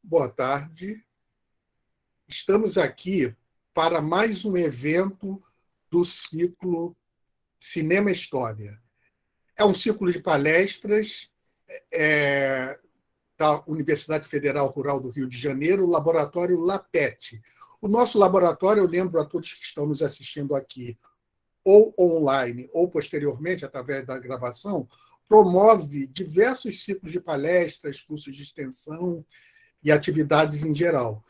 boa tarde. Estamos aqui para mais um evento do ciclo Cinema História. É um ciclo de palestras da Universidade Federal Rural do Rio de Janeiro, o Laboratório LAPET. O nosso laboratório, eu lembro a todos que estão nos assistindo aqui, ou online, ou posteriormente, através da gravação, promove diversos ciclos de palestras, cursos de extensão e atividades em geral.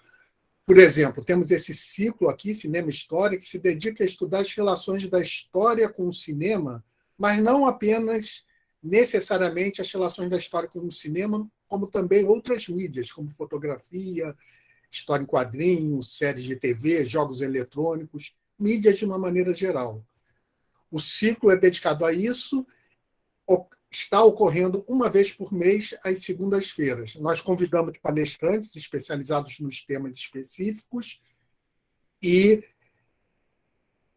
Por exemplo, temos esse ciclo aqui, Cinema História, que se dedica a estudar as relações da história com o cinema, mas não apenas necessariamente as relações da história com o cinema, como também outras mídias, como fotografia, história em quadrinhos, séries de TV, jogos eletrônicos, mídias de uma maneira geral. O ciclo é dedicado a isso, está ocorrendo uma vez por mês, às segundas-feiras. Nós convidamos palestrantes especializados nos temas específicos e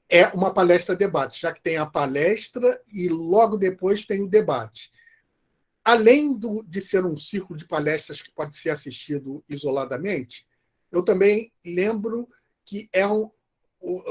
é uma palestra-debate, já que tem a palestra e logo depois tem o debate. Além de ser um ciclo de palestras que pode ser assistido isoladamente, eu também lembro que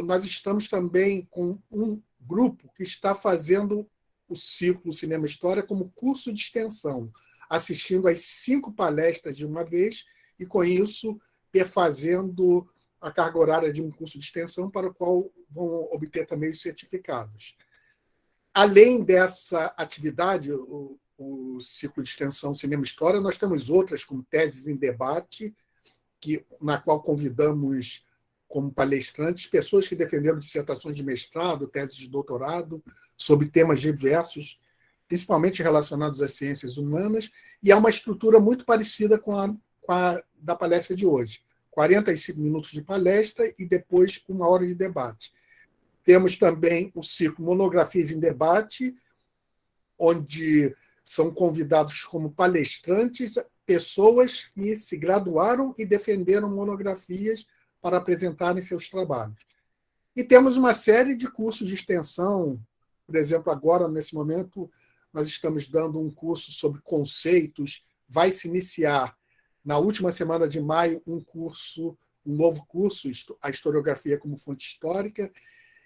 nós estamos também com um grupo que está fazendo o ciclo Cinema História como curso de extensão, assistindo às 5 palestras de uma vez e, com isso, perfazendo a carga horária de um curso de extensão para o qual vão obter também os certificados. Além dessa atividade, o ciclo de extensão Cinema História, nós temos outras, como Teses em Debate, na qual convidamos como palestrantes pessoas que defenderam dissertações de mestrado, teses de doutorado, sobre temas diversos, principalmente relacionados às ciências humanas, e há uma estrutura muito parecida com a da palestra de hoje. 45 minutos de palestra e depois 1 hora de debate. Temos também o ciclo Monografias em Debate, onde são convidados como palestrantes pessoas que se graduaram e defenderam monografias para apresentarem seus trabalhos. E temos uma série de cursos de extensão. Por exemplo, agora, nesse momento, nós estamos dando um curso sobre conceitos. Vai se iniciar, na última semana de maio, um novo curso, a historiografia como fonte histórica,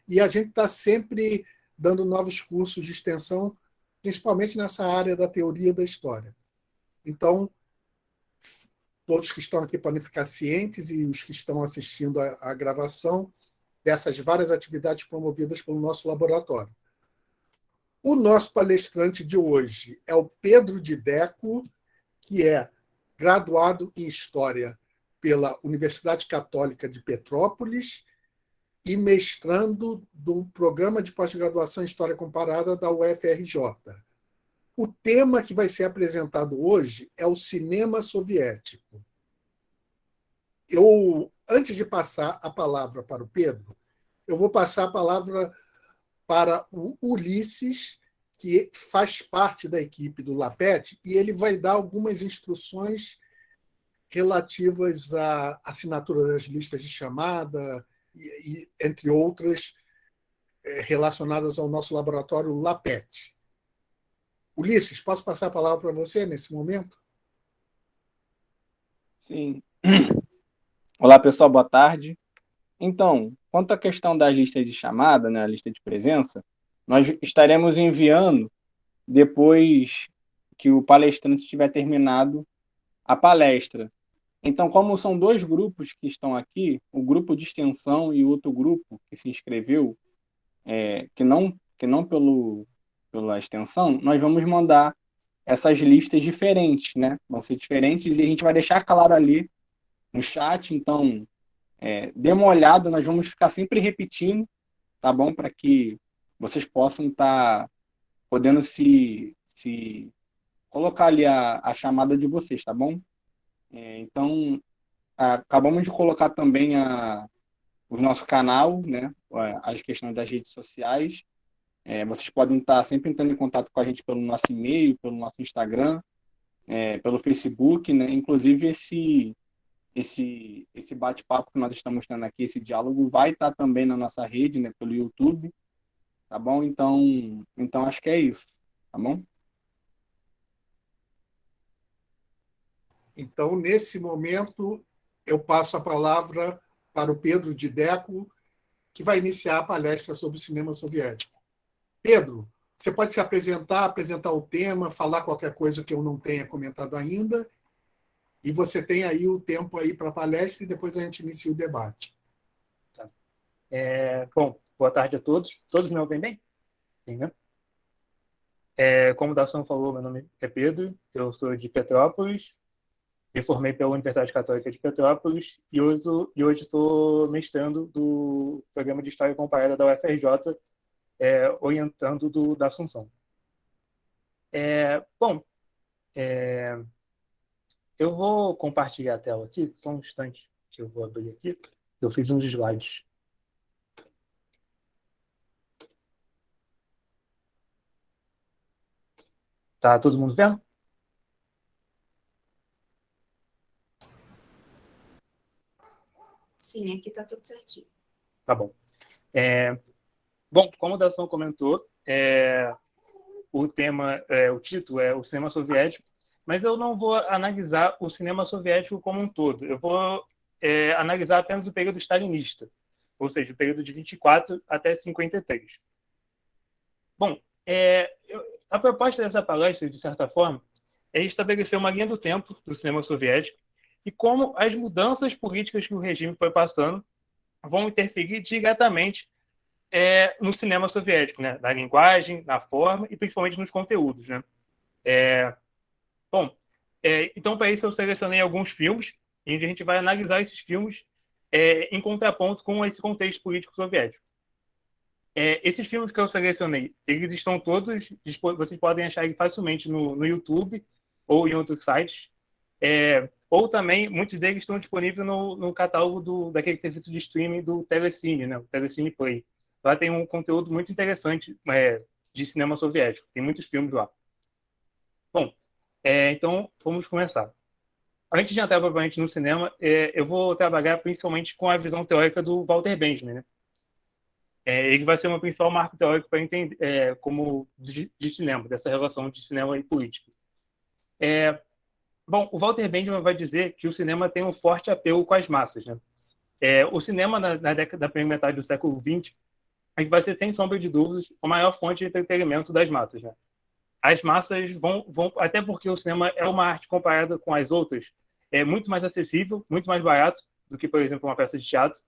e a gente está sempre dando novos cursos de extensão, principalmente nessa área da teoria da história. Então, todos que estão aqui podem ficar cientes e os que estão assistindo à gravação dessas várias atividades promovidas pelo nosso laboratório. O nosso palestrante de hoje é o Pedro Dideco, que é graduado em História pela Universidade Católica de Petrópolis e mestrando do Programa de Pós-Graduação em História Comparada da UFRJ. O tema que vai ser apresentado hoje é o cinema soviético. Antes de passar a palavra para o Pedro, eu vou passar a palavra para o Ulisses, que faz parte da equipe do LAPET, e ele vai dar algumas instruções relativas à assinatura das listas de chamada, entre outras, relacionadas ao nosso laboratório LAPET. Ulisses, posso passar a palavra para você nesse momento? Sim. Olá, pessoal, boa tarde. Então, quanto à questão da lista de chamada, né, a lista de presença, nós estaremos enviando depois que o palestrante tiver terminado a palestra. Então, como são dois grupos que estão aqui, o grupo de extensão e outro grupo que se inscreveu, que não pela extensão, nós vamos mandar essas listas diferentes, né? Vão ser diferentes e a gente vai deixar claro ali no chat. Então, dê uma olhada, nós vamos ficar sempre repetindo, tá bom? Para que vocês possam estar podendo se colocar ali a chamada de vocês, tá bom? Então, acabamos de colocar também o nosso canal, né? As questões das redes sociais. Vocês podem estar sempre entrando em contato com a gente pelo nosso e-mail, pelo nosso Instagram, pelo Facebook, né? Inclusive esse bate-papo que nós estamos tendo aqui, esse diálogo, vai estar também na nossa rede, né, pelo YouTube, tá bom? Então acho que é isso, tá bom? Então, nesse momento, eu passo a palavra para o Pedro Dideco, que vai iniciar a palestra sobre o cinema soviético. Pedro, você pode se apresentar, apresentar o tema, falar qualquer coisa que eu não tenha comentado ainda, e você tem aí o tempo aí para a palestra e depois a gente inicia o debate. Tá. Bom, boa tarde a todos. Todos me ouvem bem? Sim, né? Como o Dação falou, meu nome é Pedro, eu sou de Petrópolis, me formei pela Universidade Católica de Petrópolis e hoje estou mestrando do programa de História Comparada da UFRJ, orientando da Assunção. Bom, eu vou compartilhar a tela aqui, só um instante que eu vou abrir aqui. Eu fiz uns slides. Tá todo mundo vendo? Sim, aqui está tudo certinho. Tá bom. Bom, como o Dação comentou, o tema, o título é o cinema soviético, mas eu não vou analisar o cinema soviético como um todo. Eu vou analisar apenas o período stalinista, ou seja, o período de 24 até 53. Bom, a proposta dessa palestra, de certa forma, é estabelecer uma linha do tempo do cinema soviético e como as mudanças políticas que o regime foi passando vão interferir diretamente no cinema soviético, né? Na linguagem, na forma e principalmente nos conteúdos, né? Então, para isso, eu selecionei alguns filmes, onde a gente vai analisar esses filmes em contraponto com esse contexto político soviético. Esses filmes que eu selecionei, eles estão todos, vocês podem achar eles facilmente no YouTube ou em outros sites, ou também, muitos deles estão disponíveis no catálogo daquele serviço de streaming do Telecine, né? O Telecine Play. Lá tem um conteúdo muito interessante de cinema soviético. Tem muitos filmes lá. Bom, então vamos começar. Antes de entrar propriamente no cinema, eu vou trabalhar principalmente com a visão teórica do Walter Benjamin, né? Ele vai ser uma principal marco teórico para entender como de cinema, dessa relação de cinema e política. Bom, o Walter Benjamin vai dizer que o cinema tem um forte apelo com as massas, né? O cinema, na primeira metade do século XX, vai ser, sem sombra de dúvidas, a maior fonte de entretenimento das massas, né? As massas vão, até porque o cinema é uma arte comparada com as outras, é muito mais acessível, muito mais barato do que, por exemplo, uma peça de teatro.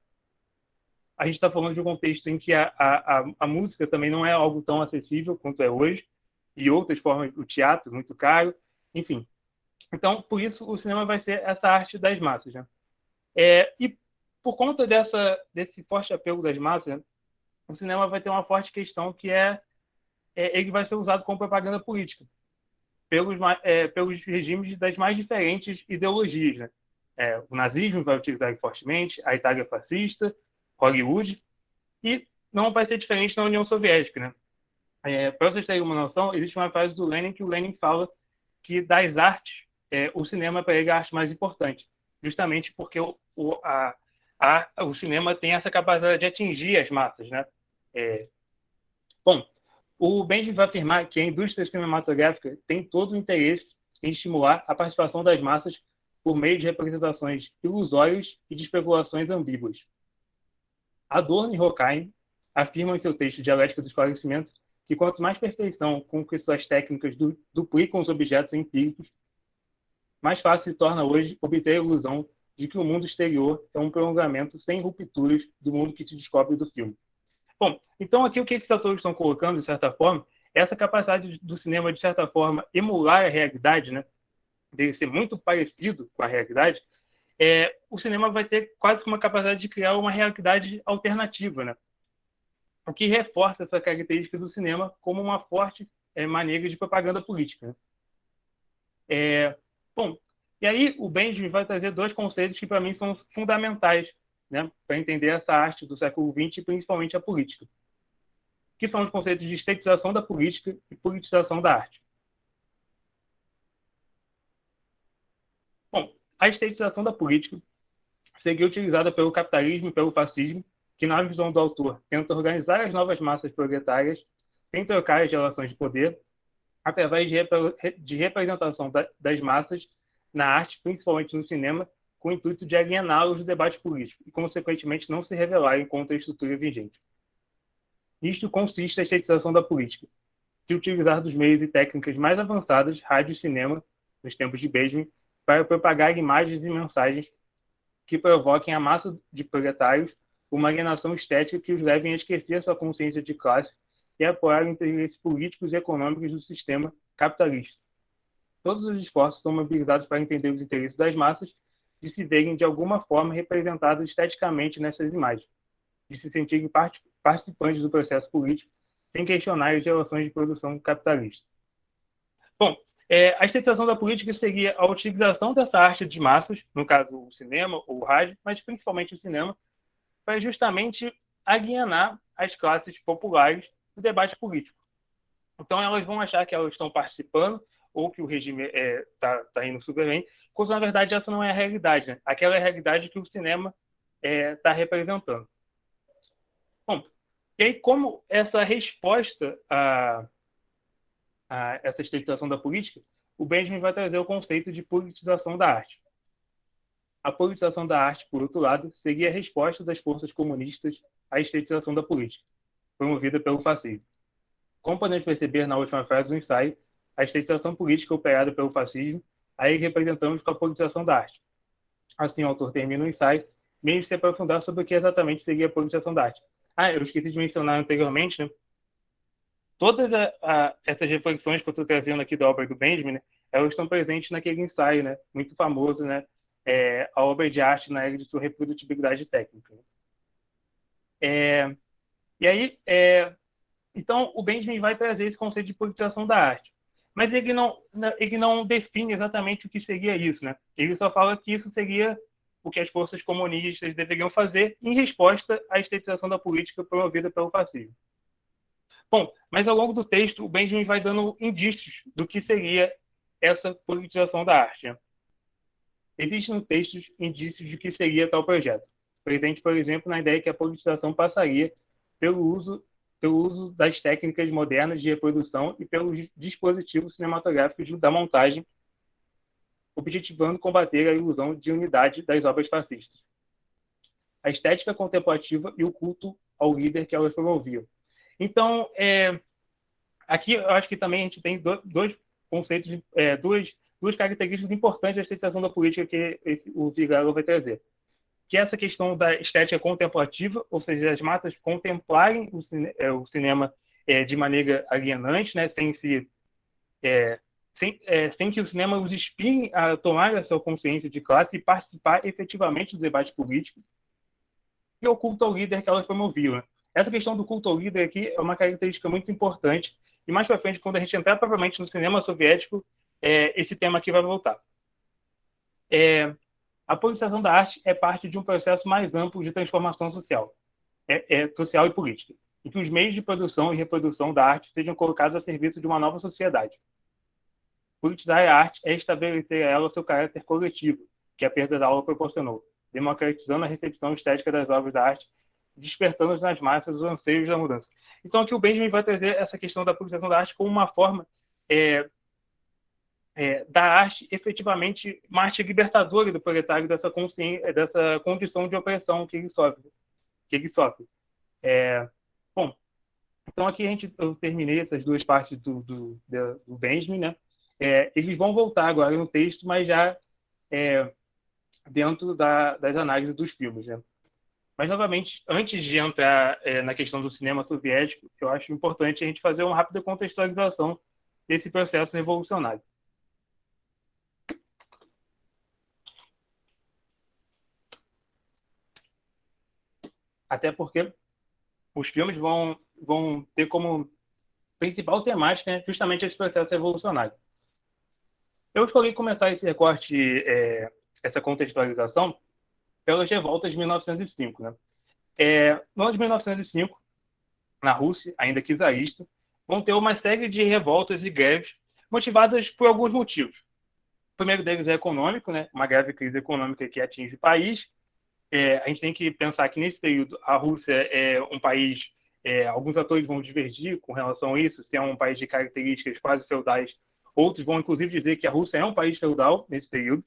A gente está falando de um contexto em que a música também não é algo tão acessível quanto é hoje, e outras formas, o teatro, muito caro, enfim. Então, por isso, o cinema vai ser essa arte das massas, né? E por conta desse forte apelo das massas, né, o cinema vai ter uma forte questão que ele vai ser usado como propaganda política pelos regimes das mais diferentes ideologias, né? O nazismo vai utilizar ele fortemente, a Itália fascista, Hollywood, e não vai ser diferente na União Soviética, né? Para vocês terem uma noção, existe uma frase do Lenin que o Lenin fala que das artes, o cinema para ele é a arte mais importante, justamente porque o cinema tem essa capacidade de atingir as massas, né? Bom, o Benjamin vai afirmar que a indústria cinematográfica tem todo o interesse em estimular a participação das massas por meio de representações ilusórias e de especulações ambíguas. Adorno e Horkheim afirmam em seu texto Dialética do Esclarecimento que quanto mais perfeição com que suas técnicas duplicam os objetos empíricos, mais fácil se torna hoje obter a ilusão de que o mundo exterior é um prolongamento sem rupturas do mundo que se descobre do filme. Bom, então aqui o que esses autores estão colocando, de certa forma, é essa capacidade do cinema, de certa forma, emular a realidade, né? De ser muito parecido com a realidade. O cinema vai ter quase que uma capacidade de criar uma realidade alternativa, né? O que reforça essa característica do cinema como uma forte maneira de propaganda política, né? Bom, e aí o Benjamin vai trazer dois conceitos que para mim são fundamentais, né, para entender essa arte do século XX e principalmente a política, que são os conceitos de estetização da política e politização da arte. Bom, a estetização da política seria utilizada pelo capitalismo e pelo fascismo, que, na visão do autor, tenta organizar as novas massas proletárias sem trocar as relações de poder, através de representação das massas na arte, principalmente no cinema, com o intuito de aliená-los do debate político e, consequentemente, não se rebelarem contra a estrutura vigente. Nisto consiste a estetização da política, de utilizar dos meios e técnicas mais avançadas, rádio e cinema, nos tempos de Benjamin, para propagar imagens e mensagens que provoquem a massa de proletários uma alienação estética que os levem a esquecer a sua consciência de classe e a apoiar os interesses políticos e econômicos do sistema capitalista. Todos os esforços são mobilizados para entender os interesses das massas de se verem de alguma forma representadas esteticamente nessas imagens, de se sentirem participantes do processo político sem questionar as relações de produção capitalista. Bom, a estetização da política seria a utilização dessa arte de massas, no caso o cinema ou o rádio, mas principalmente o cinema, para justamente alienar as classes populares do debate político. Então elas vão achar que elas estão participando ou que o regime está indo super bem, quando na verdade essa não é a realidade, né? Aquela é a realidade que o cinema está representando. Bom, e aí como essa resposta a essa estetização da política, o Benjamin vai trazer o conceito de politização da arte. A politização da arte, por outro lado, seria a resposta das forças comunistas à estetização da política, promovida pelo fascismo. Como podemos perceber na última frase do ensaio, a estetização política operada pelo fascismo, aí representamos com a politização da arte. Assim, o autor termina o ensaio, mesmo se aprofundar sobre o que exatamente seria a politização da arte. Eu esqueci de mencionar anteriormente, né? Todas essas reflexões que eu estou trazendo aqui da obra do Benjamin, né, elas estão presentes naquele ensaio, né, muito famoso, né, a obra de arte na era de sua reprodutibilidade técnica. E aí, então, o Benjamin vai trazer esse conceito de politização da arte. Mas ele não define exatamente o que seria isso, né? Ele só fala que isso seria o que as forças comunistas deveriam fazer em resposta à estetização da política promovida pelo fascismo. Bom, mas ao longo do texto, o Benjamin vai dando indícios do que seria essa politização da arte. Né? Existem no texto indícios de que seria tal projeto, presente, por exemplo, na ideia que a politização passaria pelo uso das técnicas modernas de reprodução e pelos dispositivos cinematográficos da montagem, objetivando combater a ilusão de unidade das obras fascistas. A estética contemplativa e o culto ao líder que elas promoviam. Então, aqui eu acho que também a gente tem dois conceitos, duas características importantes da estetização da política que o Vigarro vai trazer. Que é essa questão da estética contemplativa, ou seja, as massas contemplarem o cinema de maneira alienante, né, sem que o cinema os inspire a tomar a sua consciência de classe e participar efetivamente do debate político, e o culto ao líder que elas promoviam. Né? Essa questão do culto ao líder aqui é uma característica muito importante, e mais para frente, quando a gente entrar propriamente no cinema soviético, esse tema aqui vai voltar. A politização da arte é parte de um processo mais amplo de transformação social, social e política, em que os meios de produção e reprodução da arte sejam colocados a serviço de uma nova sociedade. Politizar a arte é estabelecer a ela seu caráter coletivo, que a perda da aula proporcionou, democratizando a recepção estética das obras da arte, despertando nas massas os anseios da mudança. Então aqui o Benjamin vai trazer essa questão da politização da arte como uma forma da arte efetivamente uma arte libertadora do proletário dessa condição de opressão que ele sofre. Bom, então aqui eu terminei essas duas partes do Benjamin, né? Eles vão voltar agora no texto, mas já dentro das análises dos filmes, né? Mas, novamente, antes de entrar na questão do cinema soviético, eu acho importante a gente fazer uma rápida contextualização desse processo revolucionário. Até porque os filmes vão ter como principal temática, né, justamente esse processo revolucionário. Eu escolhi começar esse recorte, essa contextualização, pelas revoltas de 1905. Né? No ano de 1905, na Rússia, ainda czarista, vão ter uma série de revoltas e greves motivadas por alguns motivos. O primeiro deles é econômico, né? Uma grave crise econômica que atinge o país. A gente tem que pensar que, nesse período, a Rússia é um país... alguns atores vão divergir com relação a isso, se é um país de características quase feudais Outros vão, inclusive, dizer que a Rússia é um país feudal nesse período.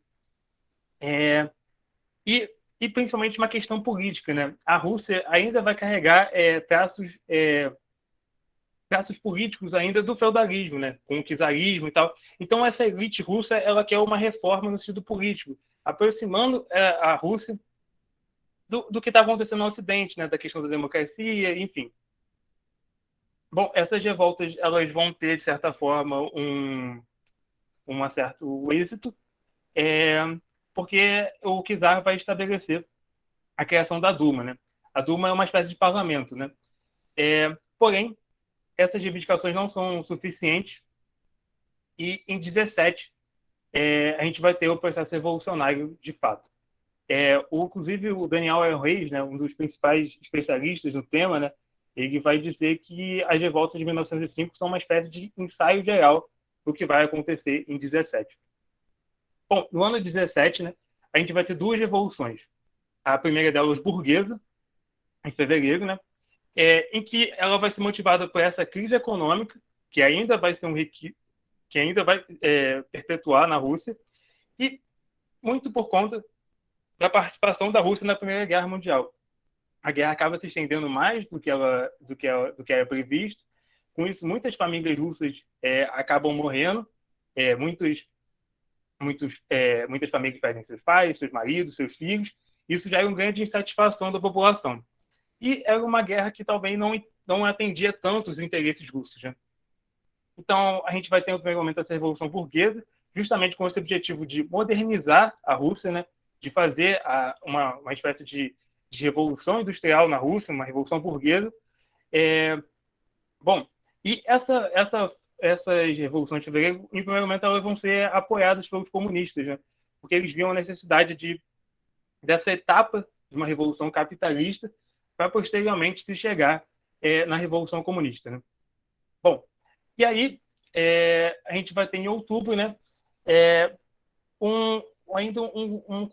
E principalmente uma questão política, né? A Rússia ainda vai carregar traços políticos ainda do feudalismo, né? Com o czarismo e tal. Então, essa elite russa, ela quer uma reforma no sentido político, aproximando a Rússia do que está acontecendo no Ocidente, né? Da questão da democracia, enfim. Bom, essas revoltas, elas vão ter, de certa forma, um certo êxito, porque o czar vai estabelecer a criação da Duma, né? A Duma é uma espécie de parlamento, né? Porém, essas reivindicações não são suficientes e, em 17, a gente vai ter o processo revolucionário de fato. Inclusive, o Daniel L. Reis, né, um dos principais especialistas no tema, né, ele vai dizer que as revoltas de 1905 são uma espécie de ensaio geral do que vai acontecer em 17. Bom, no ano 17, né, a gente vai ter duas revoluções. A primeira delas, burguesa, em fevereiro, né, em que ela vai ser motivada por essa crise econômica, que ainda vai ser que ainda vai perpetuar na Rússia, e muito por conta da participação da Rússia na Primeira Guerra Mundial. A guerra acaba se estendendo mais do que era previsto. Com isso, muitas famílias russas acabam morrendo. Muitas famílias perdem seus pais, seus maridos, seus filhos. Isso já é uma grande insatisfação da população. E era uma guerra que talvez não atendia tanto os interesses russos, né? Então, a gente vai ter no primeiro momento essa Revolução Burguesa, justamente com esse objetivo de modernizar a Rússia, né? De fazer uma espécie de revolução industrial na Rússia, uma revolução burguesa. Bom, e essas revoluções de fevereiro, em primeiro momento, elas vão ser apoiadas pelos comunistas, né? Porque eles viam a necessidade dessa etapa de uma revolução capitalista para posteriormente se chegar na Revolução Comunista, né? Bom, e aí a gente vai ter em outubro, né,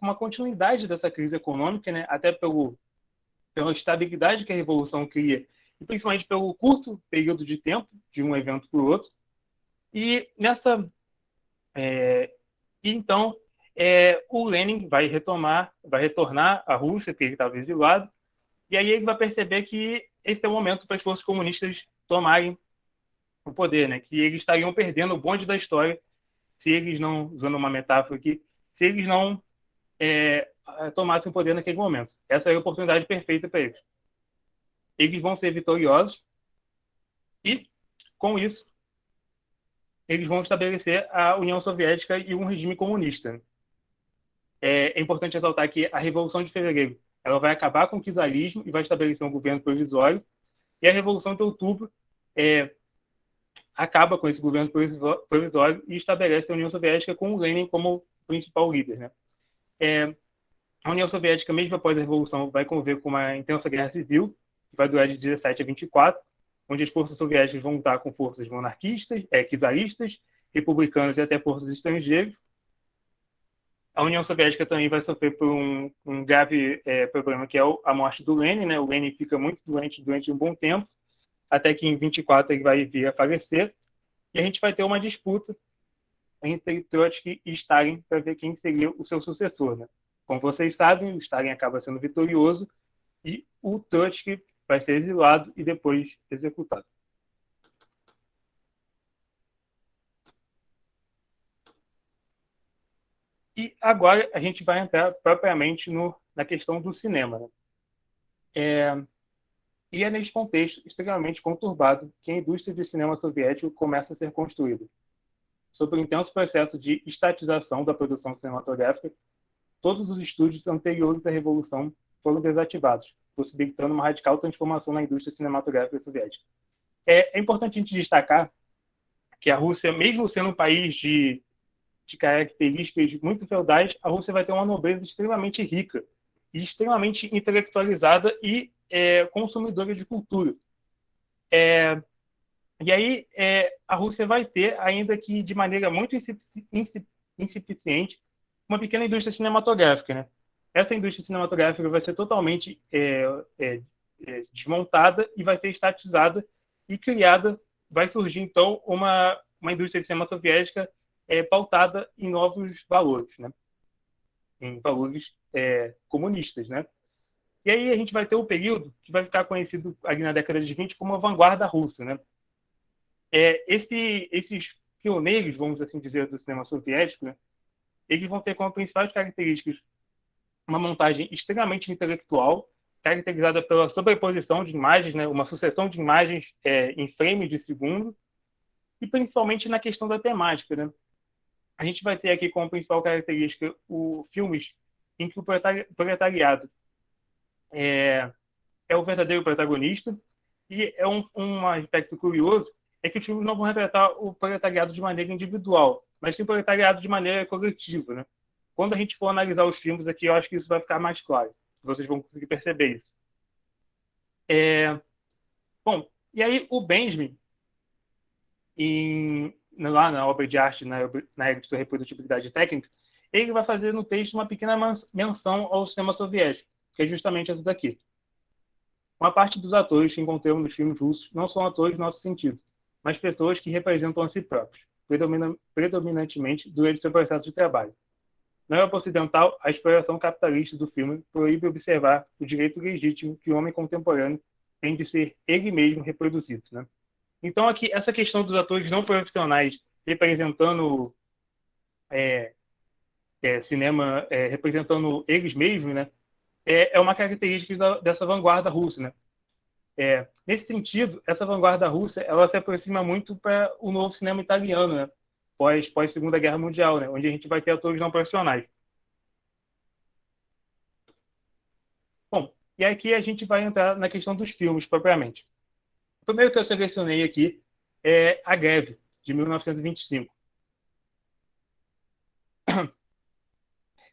uma continuidade dessa crise econômica, né, até pela estabilidade que a Revolução cria, e principalmente pelo curto período de tempo de um evento para o outro. E então o Lenin vai retornar à Rússia, que ele estava exilado, e aí ele vai perceber que esse é o momento para as forças comunistas tomarem o poder, né? Que eles estariam perdendo o bonde da história se eles não, usando uma metáfora aqui, se eles não tomassem o poder naquele momento. Essa é a oportunidade perfeita para eles. Eles vão ser vitoriosos e, com isso, eles vão estabelecer a União Soviética e um regime comunista. É importante ressaltar que a Revolução de Fevereiro ela vai acabar com o czarismo e vai estabelecer um governo provisório, e a Revolução de Outubro acaba com esse governo provisório e estabelece a União Soviética com o Lenin como principal líder, né? A União Soviética, mesmo após a Revolução, vai conviver com uma intensa guerra civil, que vai durar de 17 a 24, onde as forças soviéticas vão lutar com forças monarquistas, czaristas, republicanos e até forças estrangeiras. A União Soviética também vai sofrer por um grave problema, que é a morte do Lenin, né? O Lenin fica muito doente durante um bom tempo, até que em 24 ele vai vir a falecer, e a gente vai ter uma disputa entre Trotsky e Stalin para ver quem seria o seu sucessor, né? Como vocês sabem, o Stalin acaba sendo vitorioso e o Trotsky vai ser exilado e depois executado. E agora a gente vai entrar propriamente na questão do cinema, né? E é nesse contexto extremamente conturbado que a indústria de cinema soviético começa a ser construída. Sob o intenso processo de estatização da produção cinematográfica, todos os estúdios anteriores à Revolução foram desativados, possibilitando uma radical transformação na indústria cinematográfica soviética. É importante a gente destacar que a Rússia, mesmo sendo um país de características muito feudais, a Rússia vai ter uma nobreza extremamente rica e extremamente intelectualizada e consumidora de cultura. E aí a Rússia vai ter, ainda que de maneira muito incipiente, uma pequena indústria cinematográfica, né? Essa indústria cinematográfica vai ser totalmente desmontada e vai ser estatizada e criada. Vai surgir, então, uma uma indústria de cinema soviética pautada em novos valores, né? Em valores comunistas, né? E aí a gente vai ter o período que vai ficar conhecido ali na década de 20 como a vanguarda russa, né? Esses pioneiros, vamos assim dizer, do cinema soviético, né? Eles vão ter como principais características uma montagem extremamente intelectual, caracterizada pela sobreposição de imagens, né? Uma sucessão de imagens em frames de segundo, e principalmente na questão da temática, né? A gente vai ter aqui como principal característica filmes em que o proletariado é o verdadeiro protagonista, e um aspecto curioso é que os filmes não vão retratar o proletariado de maneira individual, mas sim o proletariado de maneira coletiva, né? Quando a gente for analisar os filmes aqui, eu acho que isso vai ficar mais claro. Vocês vão conseguir perceber isso. Bom, e aí o Benjamin, lá na obra de arte, na Era de Sua Reprodutibilidade Técnica, ele vai fazer no texto uma pequena menção ao cinema soviético, que é justamente essa daqui. Uma parte dos atores que encontramos nos filmes russos não são atores no nosso sentido, mas pessoas que representam a si próprios, predominantemente durante seu processo de trabalho. Na Europa Ocidental, a exploração capitalista do filme proíbe observar o direito legítimo que o homem contemporâneo tem de ser ele mesmo reproduzido, né? Então, aqui, essa questão dos atores não profissionais representando cinema, representando eles mesmos, né? É uma característica dessa vanguarda russa, né? Nesse sentido, essa vanguarda russa, ela se aproxima muito para o novo cinema italiano, né? Pós Segunda Guerra Mundial, né? Onde a gente vai ter atores não profissionais. Bom, e aqui a gente vai entrar na questão dos filmes, propriamente. O primeiro que eu selecionei aqui é A Greve, de 1925.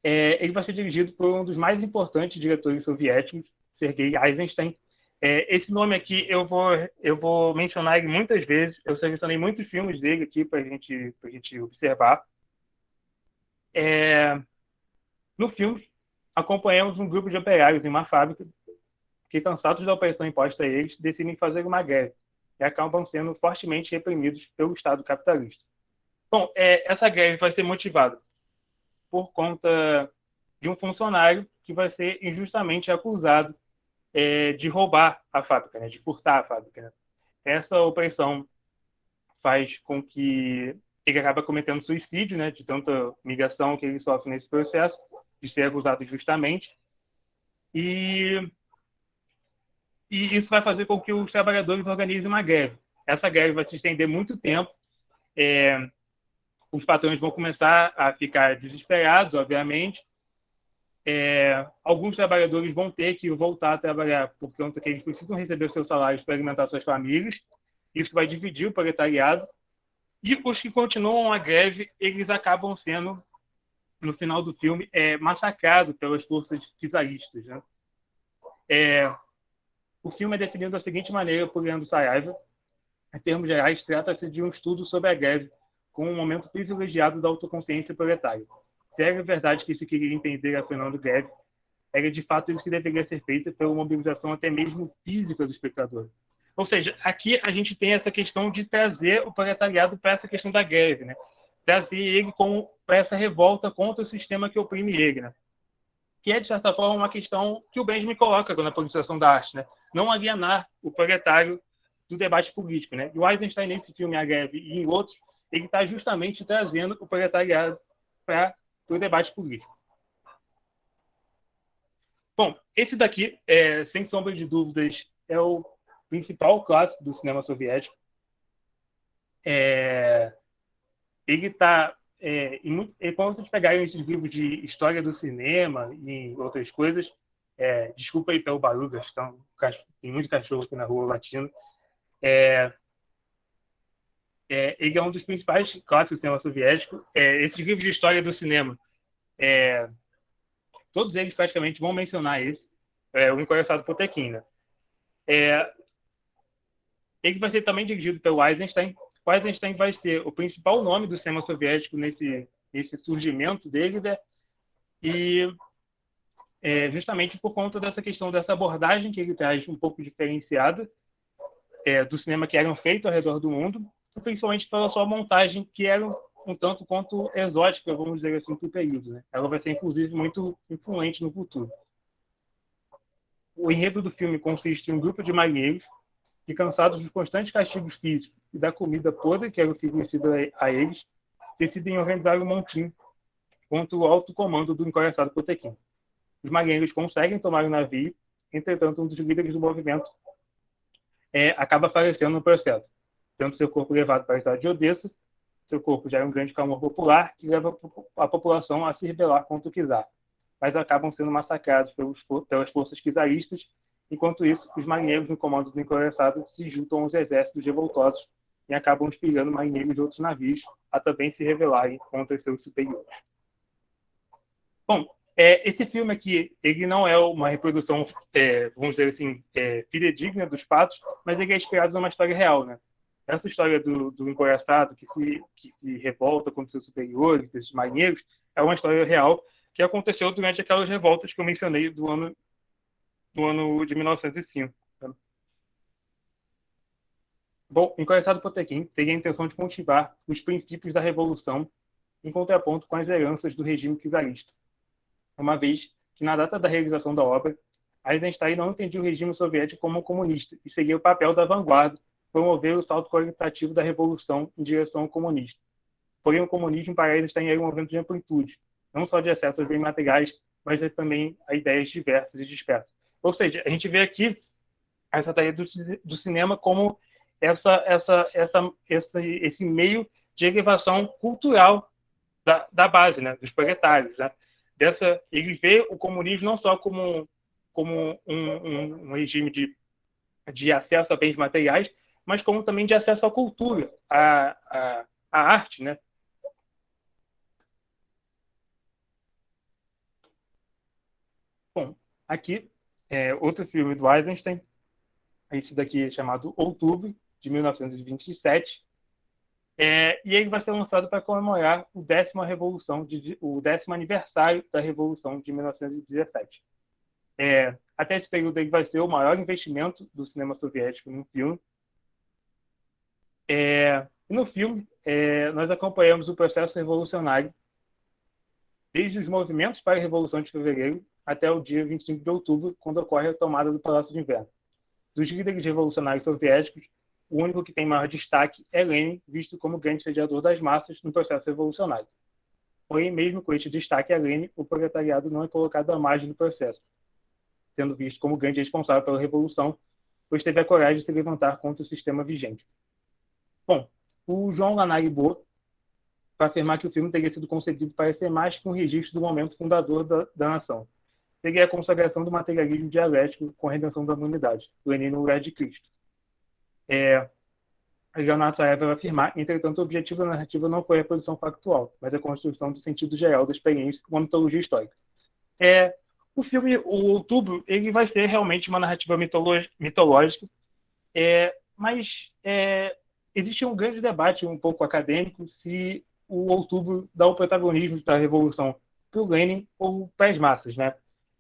Ele vai ser dirigido por um dos mais importantes diretores soviéticos, Sergei Eisenstein. Esse nome aqui eu vou mencionar ele muitas vezes. Eu selecionei muitos filmes dele aqui para a gente observar. No filme, acompanhamos um grupo de operários em uma fábrica que, cansados da opressão imposta a eles, decidem fazer uma greve e acabam sendo fortemente reprimidos pelo Estado capitalista. Bom, essa greve vai ser motivada por conta de um funcionário que vai ser injustamente acusado de roubar a fábrica, né, de furtar a fábrica, né? Essa opressão faz com que ele acabe cometendo suicídio, né, de tanta humilhação que ele sofre nesse processo, de ser acusado injustamente. E isso vai fazer com que os trabalhadores organizem uma greve. Essa greve vai se estender muito tempo. Os patrões vão começar a ficar desesperados, obviamente. Alguns trabalhadores vão ter que voltar a trabalhar por conta que eles precisam receber os seus salários para alimentar suas famílias. Isso vai dividir o proletariado. E os que continuam a greve, eles acabam sendo, no final do filme, massacrados pelas forças czaristas, né? O filme é definido da seguinte maneira por Leandro Saraiva. Em termos gerais, trata-se de um estudo sobre a greve com um momento privilegiado da autoconsciência proletária. Se era verdade que se queria entender a fenômeno greve, era de fato isso que deveria ser feito pela mobilização até mesmo física do espectador. Ou seja, aqui a gente tem essa questão de trazer o proletariado para essa questão da greve, né? Trazer ele para essa revolta contra o sistema que oprime ele, né? Que é, de certa forma, uma questão que o Benjamin coloca na politização da arte, né? Não alienar o proletário do debate político, né? E o Eisenstein, nesse filme A Greve e em outros, ele está justamente trazendo o proletariado para o debate político. Bom, esse daqui, sem sombra de dúvidas, é o principal clássico do cinema soviético. Ele está... quando vocês pegarem esses livros de história do cinema e outras coisas, desculpa aí pelo barulho, tem muito cachorro aqui na rua latindo. Ele é um dos principais clássicos do cinema soviético. Esses livros de história do cinema, todos eles praticamente vão mencionar esse, o Encoraçado Potemkin, né? Ele vai ser também dirigido pelo Eisenstein. O Eisenstein vai ser o principal nome do cinema soviético nesse surgimento dele, né? E justamente por conta dessa questão, dessa abordagem que ele traz um pouco diferenciada do cinema que eram feito ao redor do mundo, principalmente pela sua montagem, que era um tanto quanto exótica, vamos dizer assim, para o período. Né? Ela vai ser, inclusive, muito influente no futuro. O enredo do filme consiste em um grupo de marinheiros que, cansados dos constantes castigos físicos e da comida podre que era oferecida a eles, decidem organizar um montim contra o alto comando do encoraçado Potequim. Os marinheiros conseguem tomar o navio, entretanto, um dos líderes do movimento acaba falecendo no processo, tendo seu corpo levado para a cidade de Odessa. Seu corpo já é um grande clamor popular que leva a população a se rebelar contra o czar, mas acabam sendo massacrados pelas forças czaristas. Enquanto isso, os marinheiros no comando do encoraçado se juntam aos exércitos revoltosos e acabam inspirando marinheiros de outros navios a também se rebelarem contra seus superiores. Bom, esse filme aqui, ele não é uma reprodução, vamos dizer assim, fidedigna dos fatos, mas ele é inspirado numa história real, né? Essa história do encoraçado que se revolta contra seus superiores, desses marinheiros, é uma história real que aconteceu durante aquelas revoltas que eu mencionei do ano de 1905. Tá? Bom, o encoraçado Potequim teria a intenção de cultivar os princípios da Revolução em contraponto com as heranças do regime czarista, uma vez que, na data da realização da obra, Eisenstein não entendia o regime soviético como comunista e seguia o papel da vanguarda, promover o salto qualitativo da revolução em direção ao comunismo. Porém, o comunismo para Eisenstein era um movimento de amplitude, não só de acesso aos bens materiais, mas também a ideias diversas e dispersas. Ou seja, a gente vê aqui essa ideia do cinema como esse meio de elevação cultural da base, né, dos proletários. Né? Ele vê o comunismo não só como um regime de acesso a bens materiais, mas como também de acesso à cultura, à arte, né? Bom, aqui outro filme do Eisenstein, esse daqui é chamado Outubro, de 1927, e ele vai ser lançado para comemorar o 10º aniversário da Revolução de 1917. Até esse período ele vai ser o maior investimento do cinema soviético no filme. No filme, nós acompanhamos o processo revolucionário desde os movimentos para a Revolução de Fevereiro até o dia 25 de outubro, quando ocorre a tomada do Palácio de Inverno. Dos líderes revolucionários soviéticos, o único que tem maior destaque é Lenin, visto como grande sediador das massas no processo revolucionário. Porém, mesmo com este destaque a Lenin, o proletariado não é colocado à margem do processo, sendo visto como grande responsável pela revolução, pois teve a coragem de se levantar contra o sistema vigente. Bom, o João Lanari-Bohr para afirmar que o filme teria sido concebido para ser mais que um registro do momento fundador da nação. Seria a consagração do materialismo dialético com a redenção da humanidade, Lenin no lugar de Cristo. Leonardo Saraiva vai afirmar, entretanto, o objetivo da narrativa não foi a reprodução factual, mas a construção do sentido geral da experiência, uma mitologia histórica. O filme, o Outubro, ele vai ser realmente uma narrativa mitológica, mas existe um grande debate um pouco acadêmico se o Outubro dá o protagonismo da Revolução para o Lenin ou para as massas, né?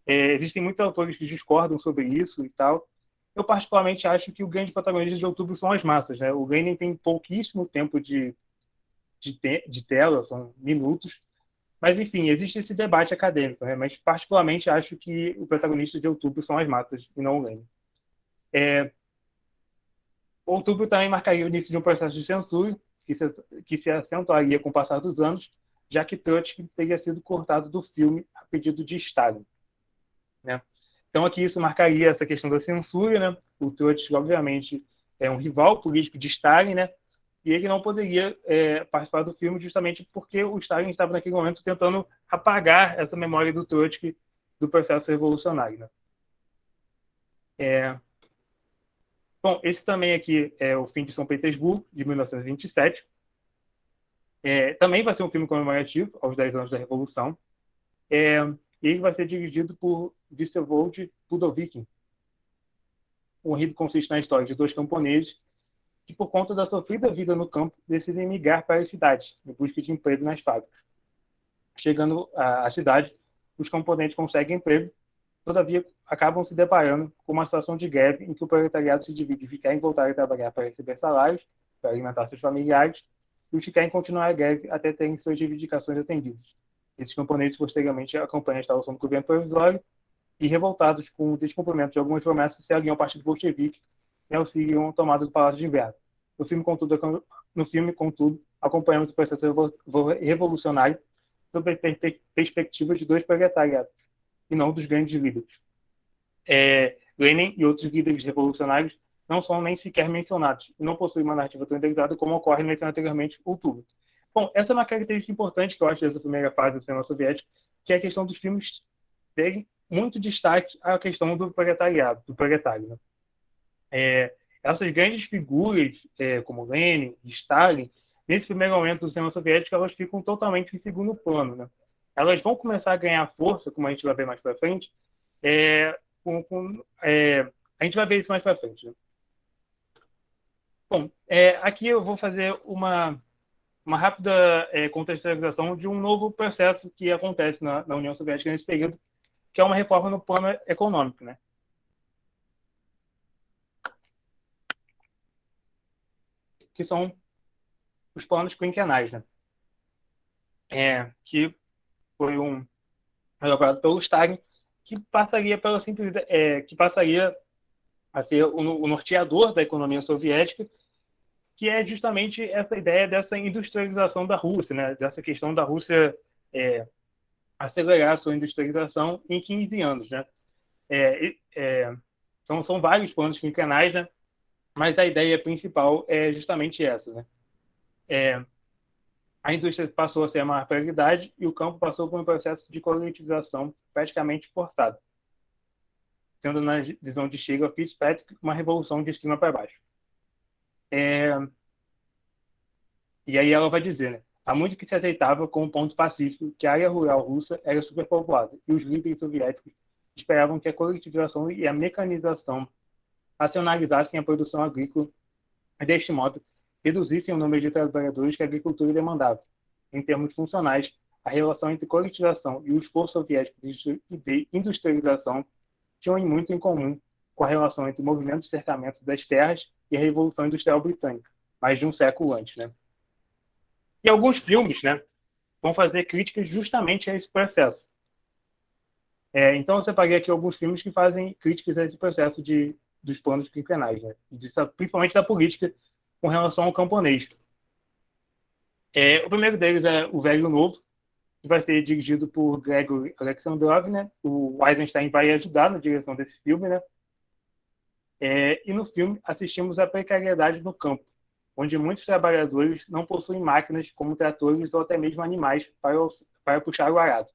Existem muitos autores que discordam sobre isso e tal. Eu, particularmente, acho que o grande protagonista de Outubro são as massas, né? O Lenin tem pouquíssimo tempo de tela, são minutos. Mas, enfim, existe esse debate acadêmico, né? Mas, particularmente, acho que o protagonista de Outubro são as massas e não o Lenin. Outubro também marcaria o início de um processo de censura que se acentuaria com o passar dos anos, já que Trotsky teria sido cortado do filme a pedido de Stalin. Né? Então, aqui isso marcaria essa questão da censura. Né? O Trotsky, obviamente, é um rival político de Stalin, né? E ele não poderia participar do filme justamente porque o Stalin estava, naquele momento, tentando apagar essa memória do Trotsky do processo revolucionário. Né? Bom, esse também aqui é O Fim de São Petersburgo, de 1927. Também vai ser um filme comemorativo aos 10 anos da Revolução. Ele vai ser dirigido por Vsevolod Pudovikin. O enredo consiste na história de 2 camponeses que, por conta da sofrida vida no campo, decidem migrar para as cidades, em busca de emprego nas fábricas. Chegando à cidade, os camponeses conseguem emprego, todavia acabam se deparando com uma situação de greve em que o proletariado se divide em ficar em voltar a trabalhar para receber salários para alimentar seus familiares e os que querem continuar a greve até terem suas reivindicações atendidas. Esses camponeses posteriormente acompanham a instalação do governo provisório e, revoltados com o descumprimento de algumas promessas, se aliam ao Partido Bolchevique e auxiliam a tomada do Palácio de Inverno. No filme, contudo, acompanhamos o processo revolucionário sob a perspectiva de dois proletariados, e não dos grandes líderes. Lenin e outros líderes revolucionários não são nem sequer mencionados, e não possuem uma narrativa tão integrada como ocorre mencionado anteriormente o Tudo. Bom, essa é uma característica importante que eu acho dessa primeira fase do cinema soviético, que é a questão dos filmes terem muito destaque à questão do proletariado, do proletário. Né? Essas grandes figuras, como Lenin e Stalin, nesse primeiro momento do cinema soviético, elas ficam totalmente em segundo plano. Né? Elas vão começar a ganhar força, como a gente vai ver mais para frente. A gente vai ver isso mais para frente. Né? Bom, aqui eu vou fazer uma rápida contextualização de um novo processo que acontece na União Soviética nesse período, que é uma reforma no plano econômico. Né? Que são os planos quinquenais, né? Que foi elaborado pelo Stalin, que passaria a ser o norteador da economia soviética, que é justamente essa ideia dessa industrialização da Rússia, né? Dessa questão da Rússia acelerar a sua industrialização em 15 anos. Né? São vários planos quinquenais, né? Mas a ideia principal é justamente essa. Né? A indústria passou a ser a maior prioridade e o campo passou por um processo de coletivização praticamente forçado, sendo, na visão de Sheila Fitzpatrick, uma revolução de cima para baixo. E aí ela vai dizer, né? Há muito que se aceitava como ponto pacífico que a área rural russa era superpovoada e os líderes soviéticos esperavam que a coletivização e a mecanização racionalizassem a produção agrícola e, deste modo, reduzissem o número de trabalhadores que a agricultura demandava. Em termos funcionais, a relação entre coletivização e o esforço soviético de industrialização tinham muito em comum com a relação entre o movimento de cercamento das terras e a Revolução Industrial Britânica, mais de um século antes. Né? E alguns filmes, né, vão fazer críticas justamente a esse processo. Então, eu separei aqui alguns filmes que fazem críticas a esse processo dos planos quinquenais, né? Principalmente da política com relação ao camponês. O primeiro deles é O Velho e o Novo, que vai ser dirigido por Gregory Alexandrov. Né? O Eisenstein vai ajudar na direção desse filme. Né? E no filme assistimos à precariedade no campo, onde muitos trabalhadores não possuem máquinas como tratores ou até mesmo animais para puxar o arado.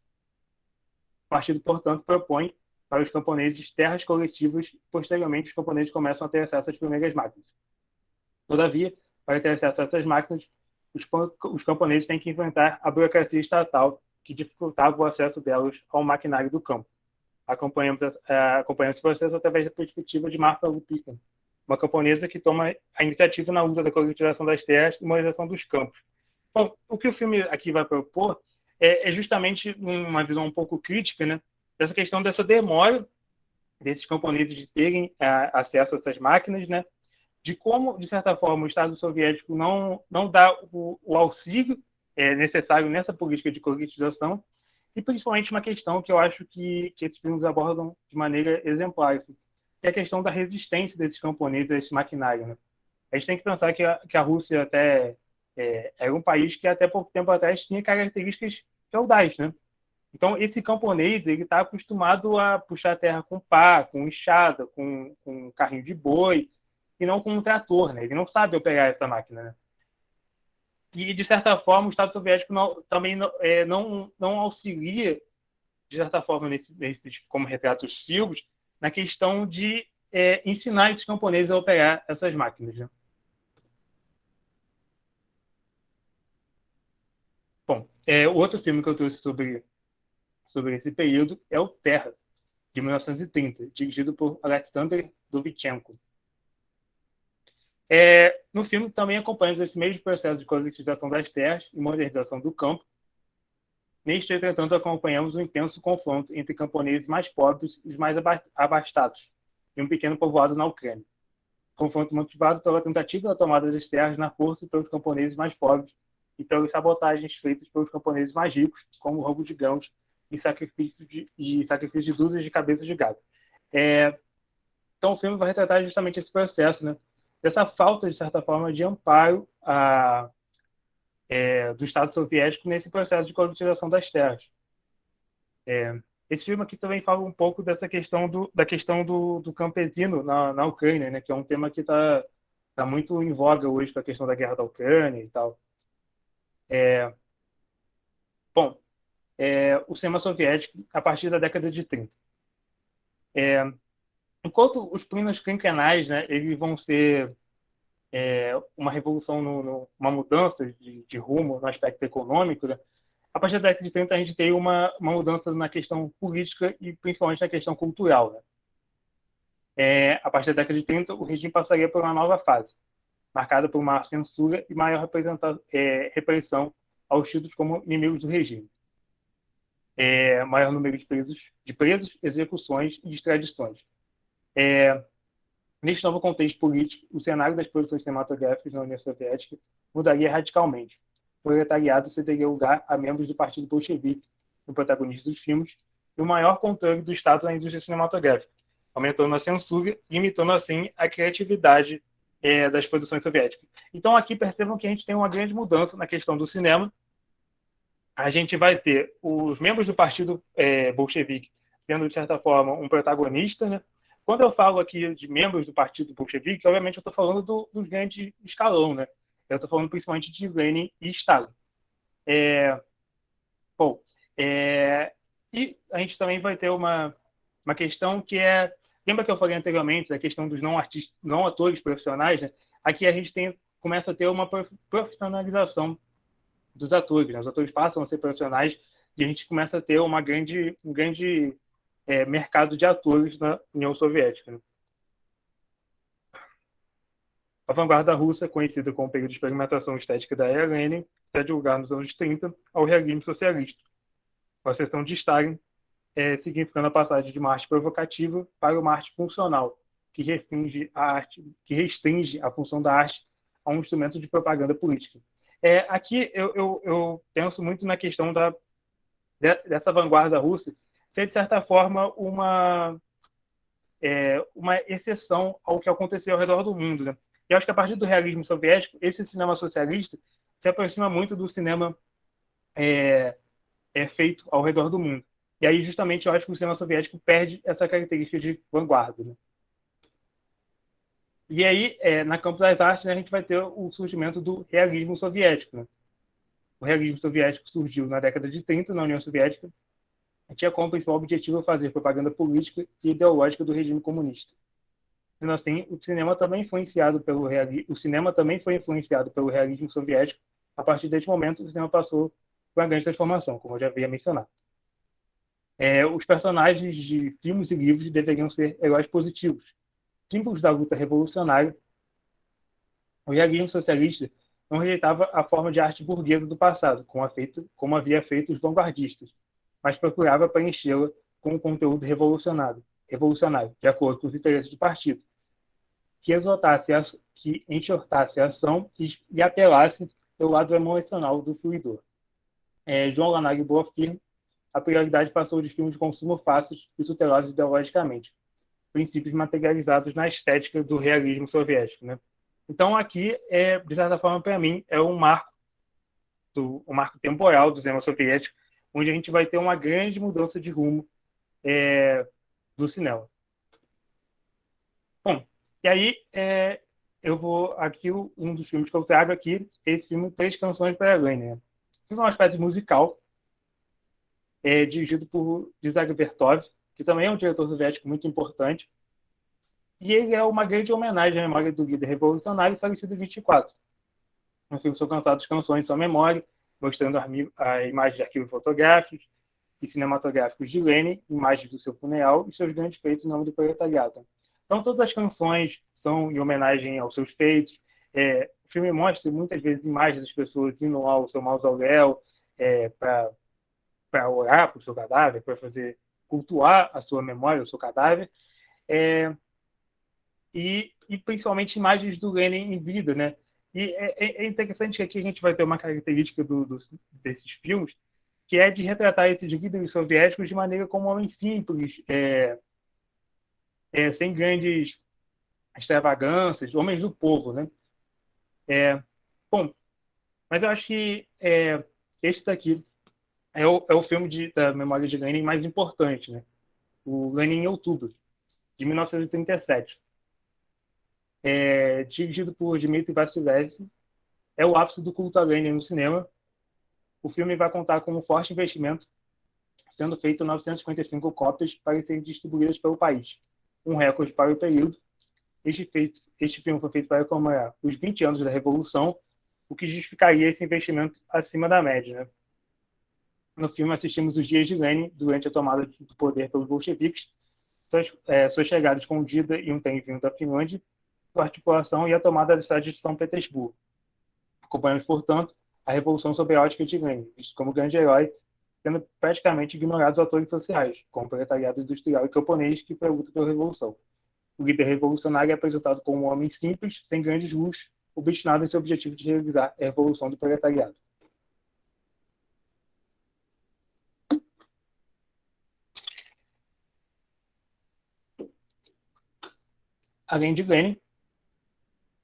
O partido, portanto, propõe para os camponeses terras coletivas e, posteriormente, os camponeses começam a ter acesso às primeiras máquinas. Todavia, para ter acesso a essas máquinas, os camponeses têm que enfrentar a burocracia estatal que dificultava o acesso delas ao maquinário do campo. Acompanhamos esse processo através da perspectiva de Marfa Lupika, uma camponesa que toma a iniciativa na luta da coletivização das terras e modernização dos campos. Bom, o que o filme aqui vai propor é justamente uma visão um pouco crítica, né, dessa questão dessa demora desses camponeses de terem acesso a essas máquinas, né, de como, de certa forma, o Estado soviético não dá o auxílio necessário nessa política de coletivização, e principalmente uma questão que eu acho que esses filmes abordam de maneira exemplar, assim, que é a questão da resistência desses camponeses a esse maquinário. Né? A gente tem que pensar que a Rússia até era um país que até pouco tempo atrás tinha características feudais. Né? Então, esse camponês ele está acostumado a puxar a terra com pá, com enxada, com carrinho de boi, e não com um trator. Né? Ele não sabe operar essa máquina. Né? E, de certa forma, o Estado soviético também não auxilia, de certa forma, como retrata os filmes, na questão de ensinar esses camponeses a operar essas máquinas. Né? Bom, o outro filme que eu trouxe sobre esse período é o Terra, de 1930, dirigido por Alexander Dovzhenko. No filme também acompanhamos esse mesmo processo de coletivização das terras e modernização do campo. Neste, entretanto, acompanhamos um intenso confronto entre camponeses mais pobres e os mais abastados, em um pequeno povoado na Ucrânia. confronto motivado pela tentativa da tomada das terras na força pelos camponeses mais pobres e pelas sabotagens feitas pelos camponeses mais ricos, como roubo de grãos e sacrifício de dúzias de cabeças de gado. Então, o filme vai retratar justamente esse processo, né? Dessa falta, de certa forma, de amparo do Estado soviético nesse processo de colonização das terras. Esse filme aqui também fala um pouco dessa questão do campesino na Ucrânia, né? Que é um tema que está muito em voga hoje com a questão da guerra da Ucrânia e tal. O cinema soviético a partir da década de 30. Enquanto os planos quinquenais, né, eles vão ser uma revolução, uma mudança de rumo no aspecto econômico, né? A partir da década de 30 a gente tem uma mudança na questão política e principalmente na questão cultural, né? A partir da década de 30 o regime passaria por uma nova fase, marcada por maior censura e maior repressão aos tidos como inimigos do regime. Maior número de presos, execuções e extradições. Neste novo contexto político, o cenário das produções cinematográficas na União Soviética mudaria radicalmente. O proletariado cederia lugar a membros do Partido Bolchevique, no protagonista dos filmes, e o maior controle do Estado na indústria cinematográfica, aumentando a censura e limitando, assim, a criatividade das produções soviéticas. Então, aqui percebam que a gente tem uma grande mudança na questão do cinema. A gente vai ter os membros do Partido Bolchevique tendo, de certa forma, um protagonista, né? Quando eu falo aqui de membros do Partido Bolchevique, obviamente eu estou falando dos grandes escalão, né? Eu estou falando principalmente de Lenin e Stalin. E a gente também vai ter uma questão que é... Lembra que eu falei anteriormente da questão dos não atores profissionais, né? Aqui a gente começa a ter uma profissionalização dos atores, né? Os atores passam a ser profissionais e a gente começa a ter um grande mercado de atores na União Soviética, né? A vanguarda russa, conhecida como período de experimentação estética da era Lenin, cede lugar nos anos 30 ao realismo socialista, com a seção de Stalin significando a passagem de uma arte provocativa para uma arte funcional, que restringe a função da arte a um instrumento de propaganda política. Aqui eu penso muito na questão dessa vanguarda russa ser, de certa forma, uma exceção ao que aconteceu ao redor do mundo, né? E acho que a partir do realismo soviético, esse cinema socialista se aproxima muito do cinema feito ao redor do mundo. E aí, justamente, eu acho que o cinema soviético perde essa característica de vanguarda, né? E aí, na campo das artes, né, a gente vai ter o surgimento do realismo soviético, né? O realismo soviético surgiu na década de 30, na União Soviética, e tinha como principal objetivo fazer propaganda política e ideológica do regime comunista. Sendo assim, o cinema também foi influenciado pelo realismo soviético. A partir desse momento, o cinema passou por uma grande transformação, como eu já havia mencionado. Os personagens de filmes e livros deveriam ser heróis positivos, símbolos da luta revolucionária. O realismo socialista não rejeitava a forma de arte burguesa do passado, como havia feito os vanguardistas, mas procurava preenchê-la com um conteúdo revolucionário, de acordo com os interesses do partido, que enxortasse a ação e apelasse pelo lado emocional do fruidor. João Lanagbo afirma: a prioridade passou de filmes de consumo fáceis e tutelados ideologicamente, princípios materializados na estética do realismo soviético, né? Então, aqui, de certa forma, para mim, é um marco temporal do cinema soviético, onde a gente vai ter uma grande mudança de rumo do cinema. Bom, e aí eu vou aqui, um dos filmes que eu trago aqui, esse filme Três Canções para Lenin. O filme é uma espécie musical, dirigido por Isaac Vertov, que também é um diretor soviético muito importante, e ele é uma grande homenagem à memória do líder revolucionário falecido em 24. No filme são cantadas canções de sua memória, mostrando a imagem de arquivos fotográficos e cinematográficos de Lenin, imagens do seu funeral e seus grandes feitos em nome do proletariado. Então, todas as canções são em homenagem aos seus feitos. O filme mostra muitas vezes imagens das pessoas indo ao seu mausoléu para orar para o seu cadáver, para cultuar a sua memória, o seu cadáver. e principalmente imagens do Lenin em vida, né? E é interessante que aqui a gente vai ter uma característica desses filmes, que é de retratar esses líderes soviéticos de maneira como homens simples, sem grandes extravagâncias, homens do povo, né? Bom, mas eu acho que esse daqui é o filme da memória de Lenin mais importante, né? O Lenin em Outubro, de 1937. Dirigido por Dmitry Vassilevsky, é o ápice do culto a Lenin no cinema. O filme vai contar com um forte investimento, sendo feito 955 cópias para serem distribuídas pelo país, um recorde para o período. Este filme foi feito para comemorar os 20 anos da Revolução, o que justificaria esse investimento acima da média, né? No filme assistimos os dias de Lenin durante a tomada do poder pelos bolcheviques, sua chegada escondida em um trem vindo da Finlândia, sua articulação e a tomada da cidade de São Petersburgo. Acompanhamos, portanto, a revolução sob a ótica de Lenin, visto como grande herói, sendo praticamente ignorados os atores sociais, como o proletariado industrial e camponês que foi a luta pela revolução. O líder revolucionário é apresentado como um homem simples, sem grandes luxos, obstinado em seu objetivo de realizar a revolução do proletariado. Além de Lenin,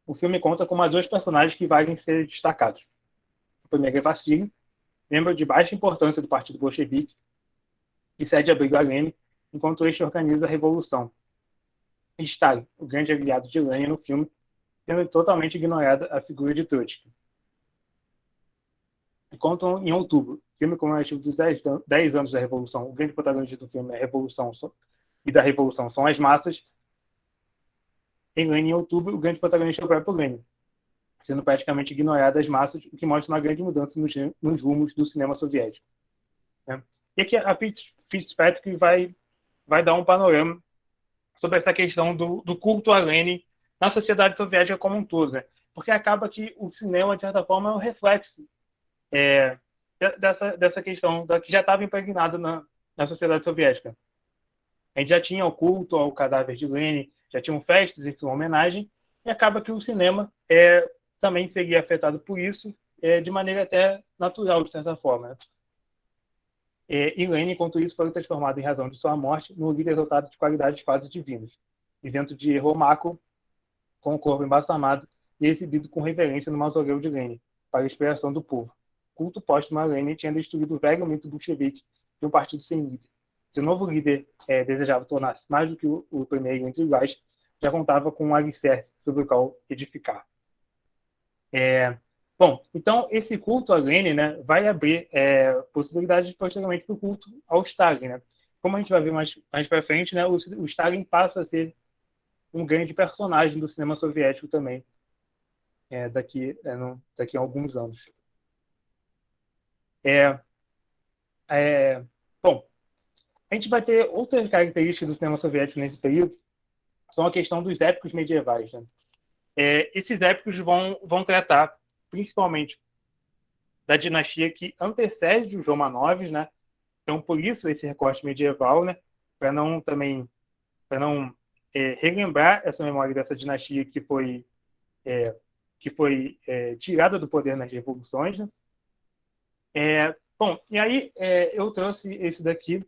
o filme conta com mais dois personagens que valem ser destacados. O primeiro é Vassili, membro de baixa importância do Partido Bolchevique, que cede abrigo a Lenin enquanto este organiza a revolução. E Stalin, o grande aliado de Lenin no filme, sendo totalmente ignorada a figura de Trotsky. Enquanto em Outubro, filme comemorativo dos 10 anos da Revolução, o grande protagonista do filme é a Revolução e da Revolução são as massas. Em Lenin, em Outubro, o grande protagonista é o próprio Lenin, sendo praticamente ignorado as massas, o que mostra uma grande mudança nos rumos do cinema soviético. Né? E aqui a Fitzpatrick vai dar um panorama sobre essa questão do culto a Lenin na sociedade soviética como um todo, né? Porque acaba que o cinema, de certa forma, é um reflexo dessa questão que já estava impregnado na sociedade soviética. A gente já tinha o culto ao cadáver de Lenin, já tinham festas em sua homenagem, e acaba que o cinema também seria afetado por isso, de maneira até natural, de certa forma. Né? E Lenin, enquanto isso, foi transformado, em razão de sua morte, num líder dotado de qualidades quase divinas, isento de erro macro, com o corpo embalsamado e exibido com reverência no mausoléu de Lenin, para a inspiração do povo. O culto póstumo a Lenin tinha destruído o velho mito bolchevique de um partido sem líder. Se o novo líder desejava tornar-se mais do que o primeiro entre iguais, já contava com um alicerce sobre o qual edificar. Bom, então esse culto a Lenin, né, vai abrir possibilidades posteriormente para o culto ao Stalin. Né? Como a gente vai ver mais para frente, né, o Stalin passa a ser um grande personagem do cinema soviético também, daqui a alguns anos. Bom, a gente vai ter outras características do cinema soviético nesse período, são a questão dos épicos medievais. Né? Esses épicos vão tratar principalmente da dinastia que antecede os Romanovs, né? Então, por isso, esse recorte medieval, né? Para não relembrar essa memória dessa dinastia que foi tirada do poder nas revoluções. Né? Bom, e aí eu trouxe esse daqui,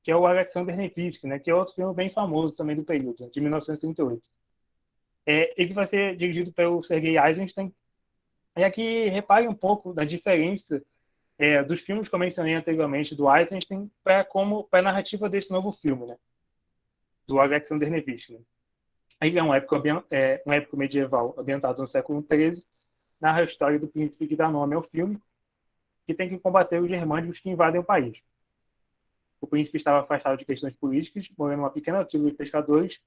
que é o Alexander Nevsky, né? Que é outro filme bem famoso também do período, né? De 1938. Ele vai ser dirigido pelo Sergei Eisenstein. E aqui repare um pouco da diferença dos filmes que eu mencionei anteriormente do Eisenstein para a narrativa desse novo filme, né? Do Alexander Nevsky. Né? Ele é um épico medieval ambientado no século XIII, narra a história do príncipe que dá nome ao filme, que tem que combater os germânicos que invadem o país. O príncipe estava afastado de questões políticas, morando numa pequena tribo de pescadores,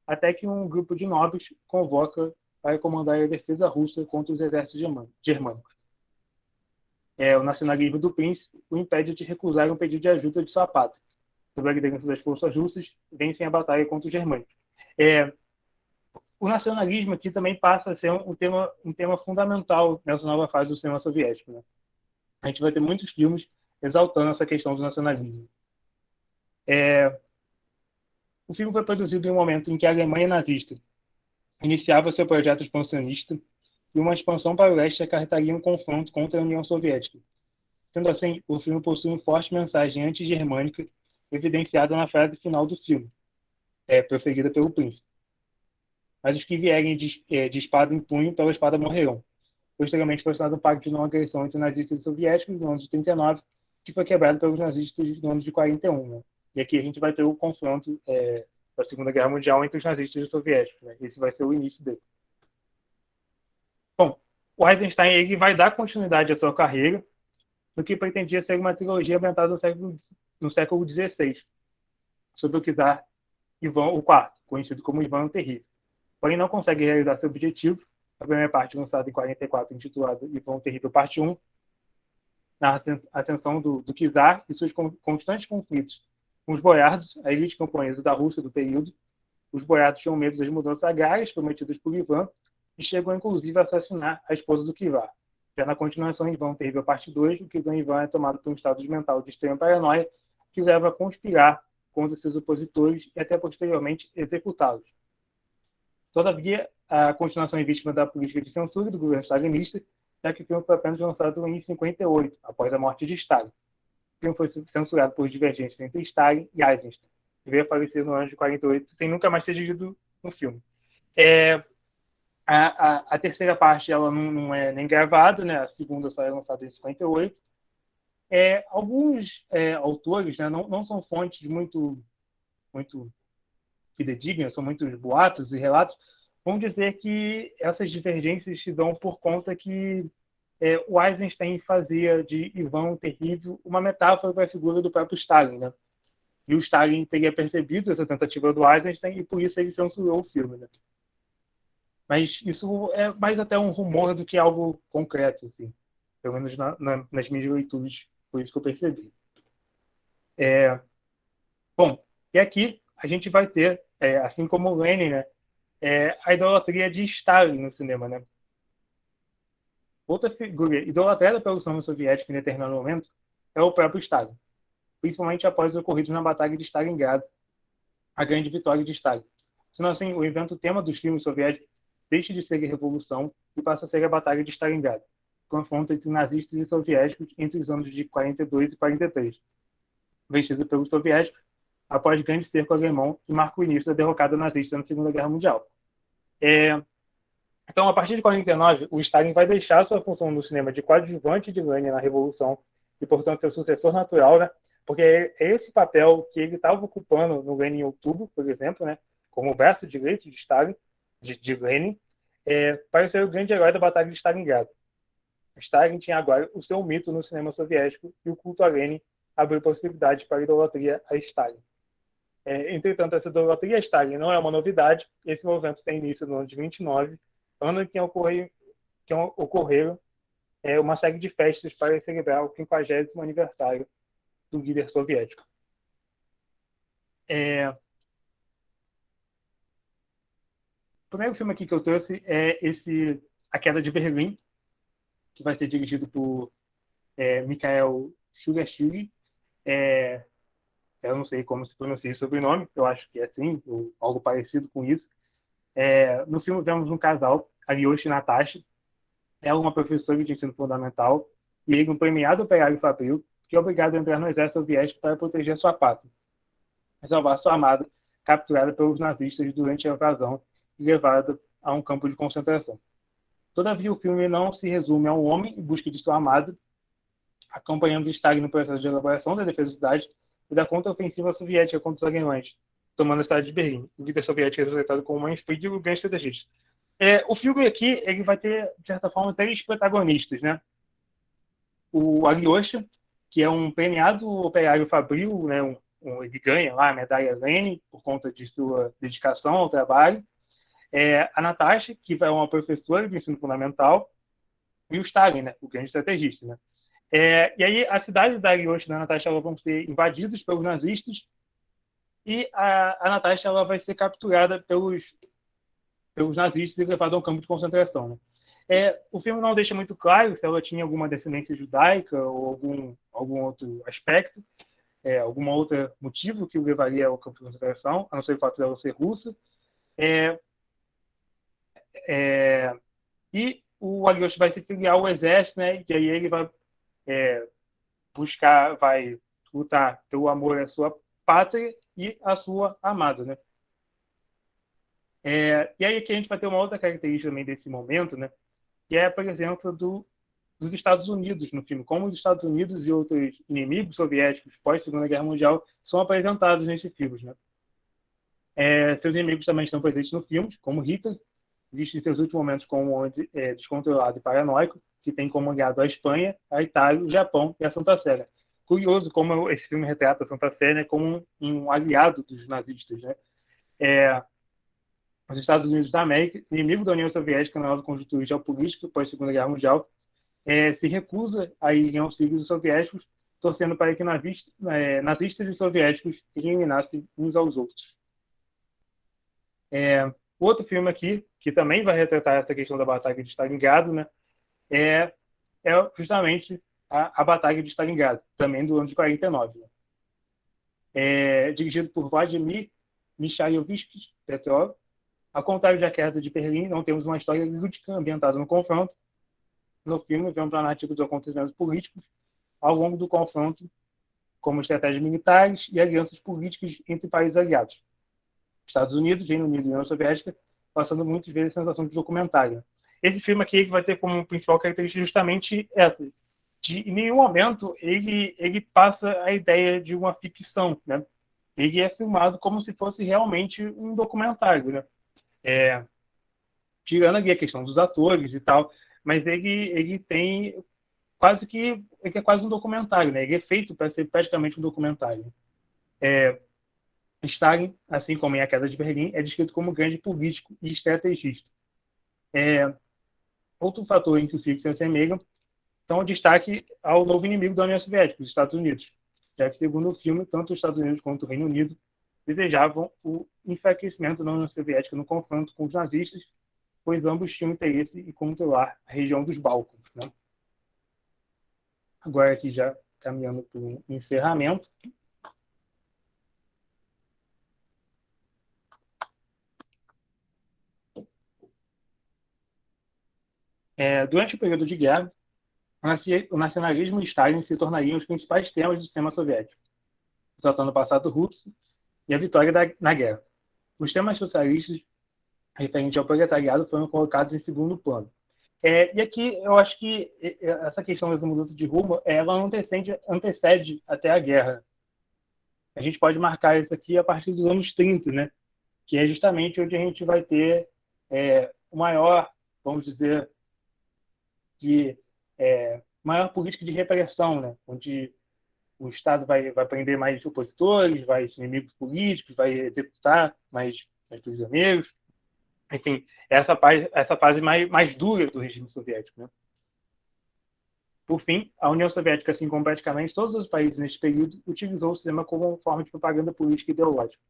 até que um grupo de nobres convoca para comandar a defesa russa contra os exércitos germânicos. O nacionalismo do príncipe o impede de recusar um pedido de ajuda de sua pátria. Sob a liderança das forças russas, vencem a batalha contra os germânicos. O nacionalismo aqui também passa a ser um tema fundamental nessa nova fase do cinema soviético. Né? A gente vai ter muitos filmes exaltando essa questão do nacionalismo. O filme foi produzido em um momento em que a Alemanha nazista iniciava seu projeto expansionista e uma expansão para o leste acarretaria um confronto contra a União Soviética. Sendo assim, o filme possui uma forte mensagem anti-germânica evidenciada na frase final do filme, proferida pelo príncipe. Mas os que vierem de espada em punho, pela espada morrerão. Posteriormente foi assinado um pacto de não agressão entre nazistas e soviéticos no ano de 39, que foi quebrado pelos nazistas no ano de 41. Né? E aqui a gente vai ter o confronto da Segunda Guerra Mundial entre os nazistas e os soviéticos. Né? Esse vai ser o início dele. Bom, o Eisenstein ele vai dar continuidade à sua carreira no que pretendia ser uma trilogia ambientada no século XVI, sobre o czar Ivan IV, conhecido como Ivan o Terrível. Porém, não consegue realizar seu objetivo. A primeira parte, lançada em 44, intitulada Ivan o Terrível, parte 1, na ascensão do czar e seus constantes conflitos com os boiardos, a elite camponesa da Rússia do período. Os boiardos tinham medo das mudanças agrárias prometidas por Ivan e chegou, inclusive, a assassinar a esposa do czar. Já na continuação, Ivan o Terrível, parte 2, o czar Ivan é tomado por um estado mental de extrema paranoia que leva a conspirar contra seus opositores e até posteriormente executá-los. Todavia, a continuação é vítima da política de censura do governo stalinista, já que o filme foi apenas lançado em 58, após a morte de Stalin. O filme foi censurado por divergências entre Stalin e Eisenstein, que veio a falecer no ano de 48, sem nunca mais ter dirigido um filme. A terceira parte ela não é nem gravada, né? A segunda só é lançada em 58. Alguns autores, né, não são fontes muito fidedignas, são muitos boatos e relatos, vão dizer que essas divergências se dão por conta que o Eisenstein fazia de Ivan o Terrível uma metáfora para a figura do próprio Stalin, né? E o Stalin teria percebido essa tentativa do Eisenstein e por isso ele censurou o filme, né? Mas isso é mais até um rumor do que algo concreto, assim, pelo menos nas minhas leituras, foi isso que eu percebi. Bom, e aqui a gente vai ter, assim como o Lenin, né, a idolatria de Stalin no cinema, né? Outra figura idolatrada pelo União Soviética em determinado momento é o próprio Stalin, principalmente após os ocorridos na Batalha de Stalingrado, a grande vitória de Stalin. Sendo assim, o evento tema dos filmes soviéticos deixa de ser a Revolução e passa a ser a Batalha de Stalingrado, confronto entre nazistas e soviéticos entre os anos de 42 e 43, vencido pelos soviéticos após grande cerco alemão que marca o início da derrocada nazista na Segunda Guerra Mundial. Então, a partir de 49, o Stalin vai deixar sua função no cinema de coadjuvante de Lenin na Revolução e, portanto, seu sucessor natural, né? Porque é esse papel que ele estava ocupando no Lenin em Outubro, por exemplo, né? Como o braço direito de Stalin, de Lenin, para ser o grande herói da Batalha de Stalingrado. Stalin tinha agora o seu mito no cinema soviético e o culto a Lenin abriu possibilidades para a idolatria a Stalin. Entretanto, essa idolatria a Stalin não é uma novidade. Esse movimento tem início no ano de 29, ano em que ocorreram uma série de festas para celebrar o 50º aniversário do líder soviético. O primeiro filme aqui que eu trouxe é A Queda de Berlim, que vai ser dirigido por Mikhail Shugashvili. Eu não sei como se pronuncia o sobrenome, eu acho que é assim, ou algo parecido com isso. No filme vemos um casal, Alyosha e Natasha. Ela é uma professora de ensino fundamental e ele um premiado operário fabril que é obrigado a entrar no exército soviético para proteger sua pátria e salvar sua amada, capturada pelos nazistas durante a invasão e levada a um campo de concentração. Todavia, o filme não se resume a um homem em busca de sua amada, acompanhando Stalin no processo de elaboração da defesa da cidade e da contra-ofensiva soviética contra os alemães, tomando a cidade de Berlim. O líder soviético é representado como uma espírito e o grande estrategista. O filme aqui ele vai ter, de certa forma, 3 protagonistas, né? O Alyosha, que é um premiado operário fabril, né? Ele ganha lá a medalha Lenin por conta de sua dedicação ao trabalho. A Natasha, que é uma professora de ensino fundamental, e o Stalin, né? O grande estrategista, né? E aí a cidade da Alyosha e da Natasha ela vão ser invadidas pelos nazistas e a Natasha ela vai ser capturada pelos nazistas e levada a um campo de concentração, né? O filme não deixa muito claro se ela tinha alguma descendência judaica ou algum outro aspecto, algum outro motivo que o levaria ao campo de concentração, a não ser o fato dela ser russa. E o Alyosha vai se filiar ao exército, né? E aí ele vai buscar, vai lutar pelo amor à sua pátria e à sua amada, né? E aí aqui a gente vai ter uma outra característica também desse momento, né? Que é a presença dos Estados Unidos no filme. Como os Estados Unidos e outros inimigos soviéticos pós-Segunda Guerra Mundial são apresentados nesse filme, né? Seus inimigos também estão presentes no filme, como Hitler, visto em seus últimos momentos como um homem descontrolado e paranoico, que tem como aliado a Espanha, a Itália, o Japão e a Santa Sé. Curioso como esse filme retrata a Santa Sé, né, como um aliado dos nazistas, né? Os Estados Unidos da América, inimigo da União Soviética na nova conjuntura geopolítica pós-Segunda Guerra Mundial, se recusa a ir em auxílio dos soviéticos, torcendo para que nazistas e soviéticos eliminassem uns aos outros. Outro filme aqui, que também vai retratar essa questão da Batalha de Stalingrado, né, é justamente a Batalha de Stalingrado, também do ano de 49. Né? Dirigido por Vladimir Mikhailovich Petrov. Ao contrário da queda de Berlim, não temos uma história lúdica ambientada no confronto. No filme, vemos a narrativa dos acontecimentos políticos ao longo do confronto, como estratégias militares e alianças políticas entre países aliados. Estados Unidos, Reino Unido e União Soviética, passando muitas vezes a sensação de documentário. Esse filme aqui vai ter como principal característica justamente essa. Em nenhum momento ele passa a ideia de uma ficção, né? Ele é filmado como se fosse realmente um documentário, né? Tirando ali a questão dos atores e tal, mas ele tem ele é quase um documentário, né? Ele é feito para ser praticamente um documentário. Stalin, assim como em A Queda de Berlim, é descrito como grande político e estrategista. Outro fator em que os filmes se assemelham são o destaque ao novo inimigo da União Soviética, os Estados Unidos, já que, segundo o filme, tanto os Estados Unidos quanto o Reino Unido desejavam o enfraquecimento da União Soviética no confronto com os nazistas, pois ambos tinham interesse em controlar a região dos Balcãs. Né? Agora aqui já caminhando para um encerramento. Durante o período de guerra, o nacionalismo e Stalin se tornariam os principais temas do sistema soviético, tratando o passado russo e a vitória na guerra. Os temas socialistas referentes ao proletariado foram colocados em segundo plano. E aqui eu acho que essa questão dessa mudança de rumo, ela antecede até a guerra. A gente pode marcar isso aqui a partir dos anos 30, né? Que é justamente onde a gente vai ter o maior, vamos dizer, maior política de repressão, né? Onde o Estado vai prender mais opositores, mais inimigos políticos, vai executar mais prisioneiros. Enfim, essa fase mais dura do regime soviético. Né? Por fim, a União Soviética, assim como praticamente todos os países neste período, utilizou o cinema como forma de propaganda política e ideológica.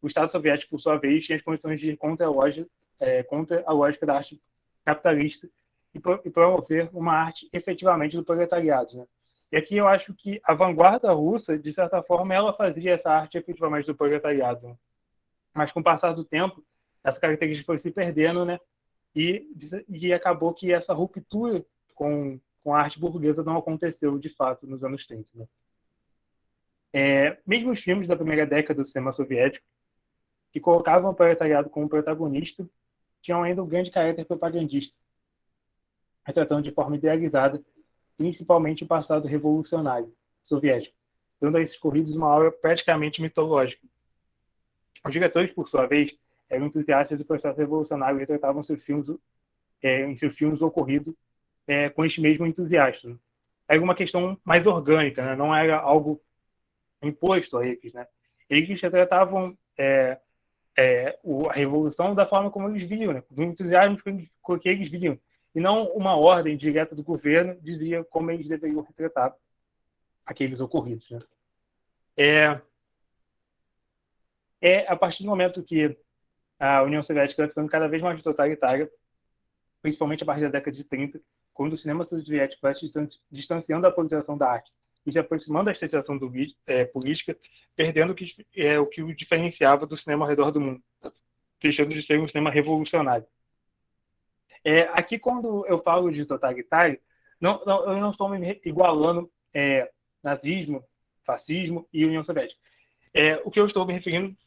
O Estado soviético, por sua vez, tinha as condições de ir contra a lógica da arte capitalista e promover uma arte efetivamente do proletariado. Né? E aqui eu acho que a vanguarda russa, de certa forma, ela fazia essa arte efetivamente do proletariado. Né? Mas com o passar do tempo, essa característica foi se perdendo, né? E acabou que essa ruptura com a arte burguesa não aconteceu, de fato, nos anos 30. Né? Mesmo os filmes da primeira década do cinema soviético, que colocavam o proletariado como protagonista, tinham ainda um grande caráter propagandista, retratando de forma idealizada, principalmente o passado revolucionário soviético, dando a esses corridos uma aura praticamente mitológica. Os diretores, por sua vez, eram entusiastas do processo revolucionário e retratavam em seus filmes ocorrido com este mesmo entusiasmo. Né? Era uma questão mais orgânica, né? Não era algo imposto a eles. Né? Eles retratavam a revolução da forma como eles viam, né? Do entusiasmo com que eles viam, e não uma ordem direta do governo dizia como eles deveriam retratar aqueles ocorridos. Né? A partir do momento que a União Soviética vai ficando cada vez mais totalitária, principalmente a partir da década de 30, quando o cinema soviético vai se distanciando da politização da arte e se aproximando da estetização política, perdendo o que o diferenciava do cinema ao redor do mundo, deixando de ser um cinema revolucionário. Aqui, quando eu falo de totalitário, eu não estou me igualando nazismo, fascismo e União Soviética. O que eu estou me referindo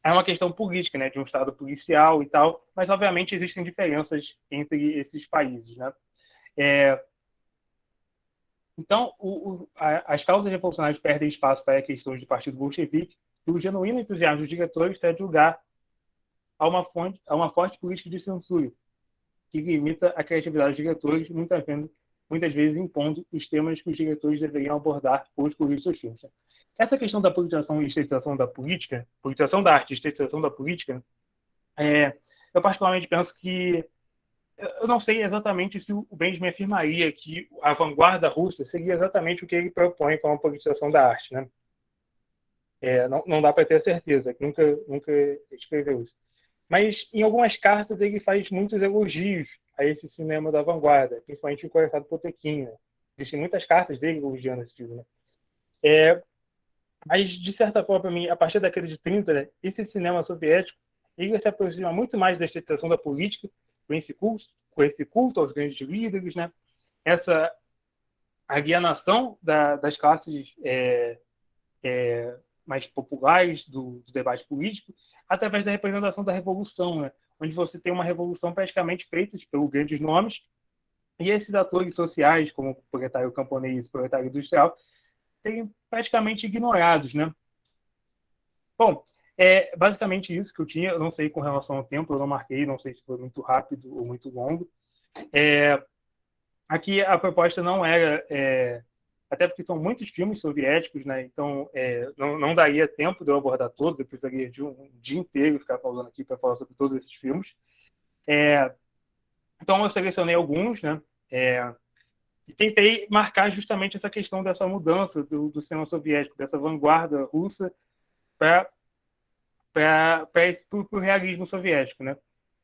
é uma questão política, né, de um Estado policial e tal, mas, obviamente, existem diferenças entre esses países, né? Então, as causas revolucionárias perdem espaço para questões do Partido Bolchevique e o genuíno entusiasmo dos diretores cede lugar a uma forte política de censura que limita a criatividade dos diretores, muitas vezes impondo os temas que os diretores deveriam abordar ou escolher seus filmes. Essa questão da politização e estetização da política, politização da arte e estetização da política, eu particularmente penso que eu não sei exatamente se o Benjamin afirmaria que a vanguarda russa seria exatamente o que ele propõe com a politização da arte, né? Não dá para ter certeza, que nunca escreveu isso. Mas, em algumas cartas, ele faz muitos elogios a esse cinema da vanguarda, principalmente o Encoraçado Potemkin, né? Existem muitas cartas dele elogiando esse filme, né? Mas, de certa forma, para mim, a partir da década de 30, né, esse cinema soviético ele se aproxima muito mais da estetização da política, com esse culto aos grandes líderes, né? Essa alienação das classes mais populares do debate político, através da representação da revolução, né? Onde você tem uma revolução praticamente feita pelos grandes nomes, e esses atores sociais, como o proletário camponês e o proletário industrial, serem praticamente ignorados, né? Bom, basicamente isso que eu tinha. Eu não sei com relação ao tempo, eu não marquei, não sei se foi muito rápido ou muito longo. Aqui a proposta não era, até porque são muitos filmes soviéticos, né? Então não daria tempo de eu abordar todos, eu precisaria de um dia inteiro ficar falando aqui para falar sobre todos esses filmes. Então eu selecionei alguns, né? E tentei marcar justamente essa questão dessa mudança do cinema soviético, dessa vanguarda russa para o realismo soviético, né?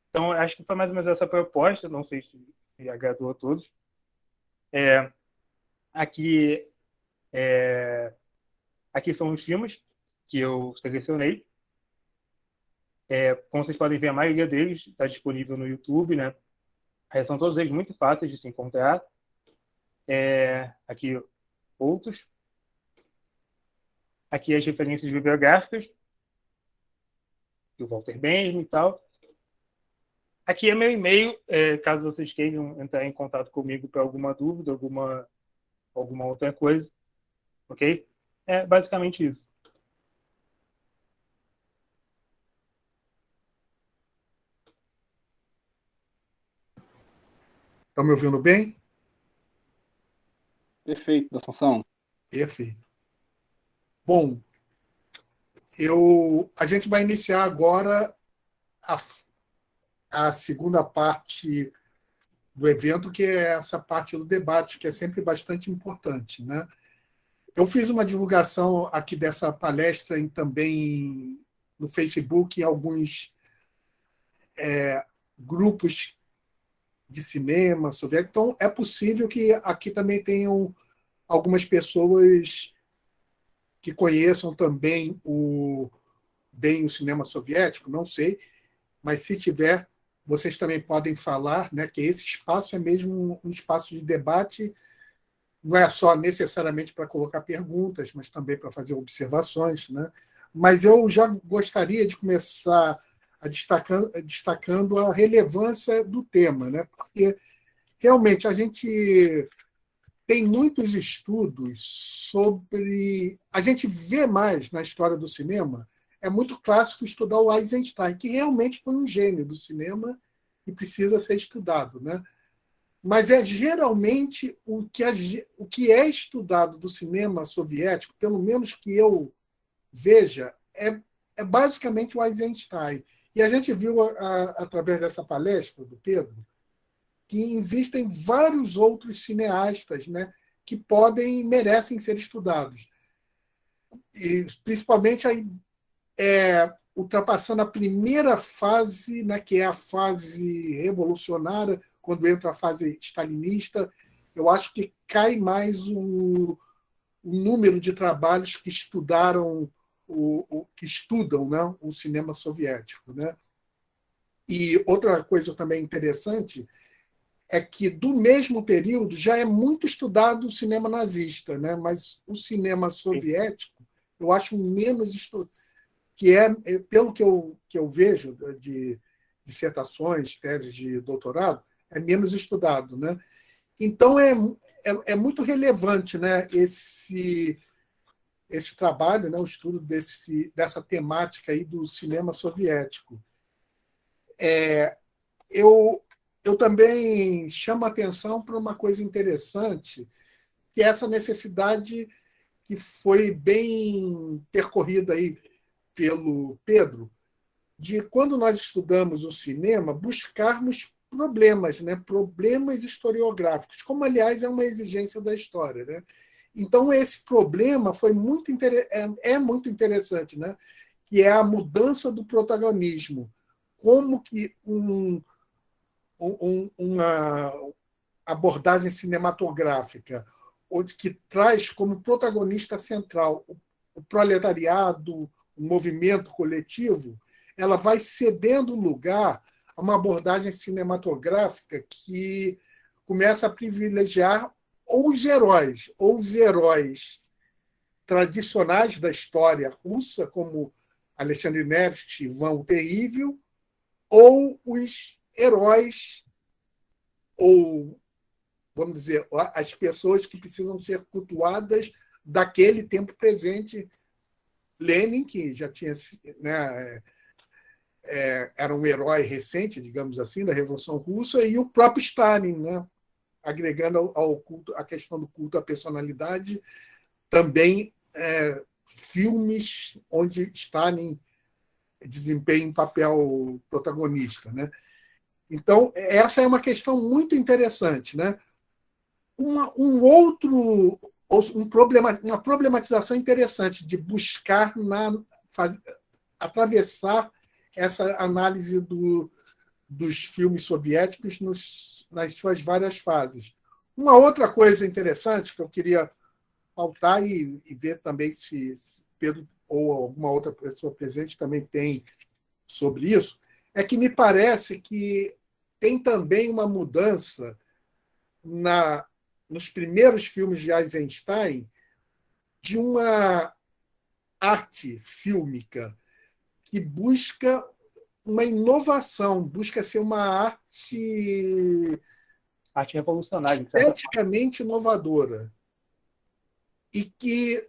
Então, acho que foi mais ou menos essa proposta, não sei se agradou a todos. Aqui são os filmes que eu selecionei. Como vocês podem ver, a maioria deles está disponível no YouTube, né? São todos eles muito fáceis de se encontrar. Aqui outros. Aqui as referências bibliográficas do Walter Benjamin e tal. Aqui é meu e-mail, caso vocês queiram entrar em contato comigo para alguma dúvida, alguma outra coisa, ok? É basicamente isso. Estão me ouvindo bem? Perfeito, Assunção. Perfeito. Bom, a gente vai iniciar agora a segunda parte do evento, que é essa parte do debate, que é sempre bastante importante, né? Eu fiz uma divulgação aqui dessa palestra também no Facebook, em alguns grupos de cinema soviético. Então, é possível que aqui também tenham algumas pessoas que conheçam também bem o cinema soviético, não sei, mas se tiver, vocês também podem falar, né, que esse espaço é mesmo um espaço de debate, não é só necessariamente para colocar perguntas, mas também para fazer observações, né? Mas eu já gostaria de começar destacando a relevância do tema, né? Porque realmente a gente tem muitos estudos sobre. A gente vê mais na história do cinema, é muito clássico estudar o Eisenstein, que realmente foi um gênio do cinema e precisa ser estudado, né? Mas geralmente o que é estudado do cinema soviético, pelo menos que eu veja, é basicamente o Eisenstein. E a gente viu, através dessa palestra do Pedro, que existem vários outros cineastas, né, que merecem ser estudados. E, principalmente, ultrapassando a primeira fase, né, que é a fase revolucionária, quando entra a fase stalinista, eu acho que cai mais o número de trabalhos que estudam, né, o cinema soviético, né? E outra coisa também interessante é que, do mesmo período, já é muito estudado o cinema nazista, né? Mas o cinema soviético, eu acho menos estudado, pelo que eu vejo de dissertações, teses de doutorado, é menos estudado, né? Então, é muito relevante, né, esse trabalho, né, o estudo dessa temática aí do cinema soviético. Eu também chamo a atenção para uma coisa interessante, que é essa necessidade que foi bem percorrida aí pelo Pedro, de, quando nós estudamos o cinema, buscarmos problemas, né? Problemas historiográficos, como, aliás, é uma exigência da história, né? Então, esse problema foi é muito interessante, né? Que é a mudança do protagonismo. Como que uma abordagem cinematográfica, onde que traz como protagonista central o proletariado, o movimento coletivo, ela vai cedendo lugar a uma abordagem cinematográfica que começa a privilegiar ou os heróis tradicionais da história russa, como Alexandre Nevsky, Ivan o Terrível, ou os heróis, ou, vamos dizer, as pessoas que precisam ser cultuadas daquele tempo presente. Lenin, que já tinha, né, era um herói recente, digamos assim, da Revolução Russa, e o próprio Stalin, né, agregando ao culto, a questão do culto à personalidade, também filmes onde Stalin desempenha um papel protagonista, né? Então, essa é uma questão muito interessante, né? Uma problematização interessante de buscar atravessar essa análise dos filmes soviéticos nas suas várias fases. Uma outra coisa interessante que eu queria pautar e ver também se Pedro ou alguma outra pessoa presente também tem sobre isso, é que me parece que tem também uma mudança nos primeiros filmes de Eisenstein de uma arte fílmica que busca uma inovação, busca ser uma arte revolucionária, esteticamente inovadora. E que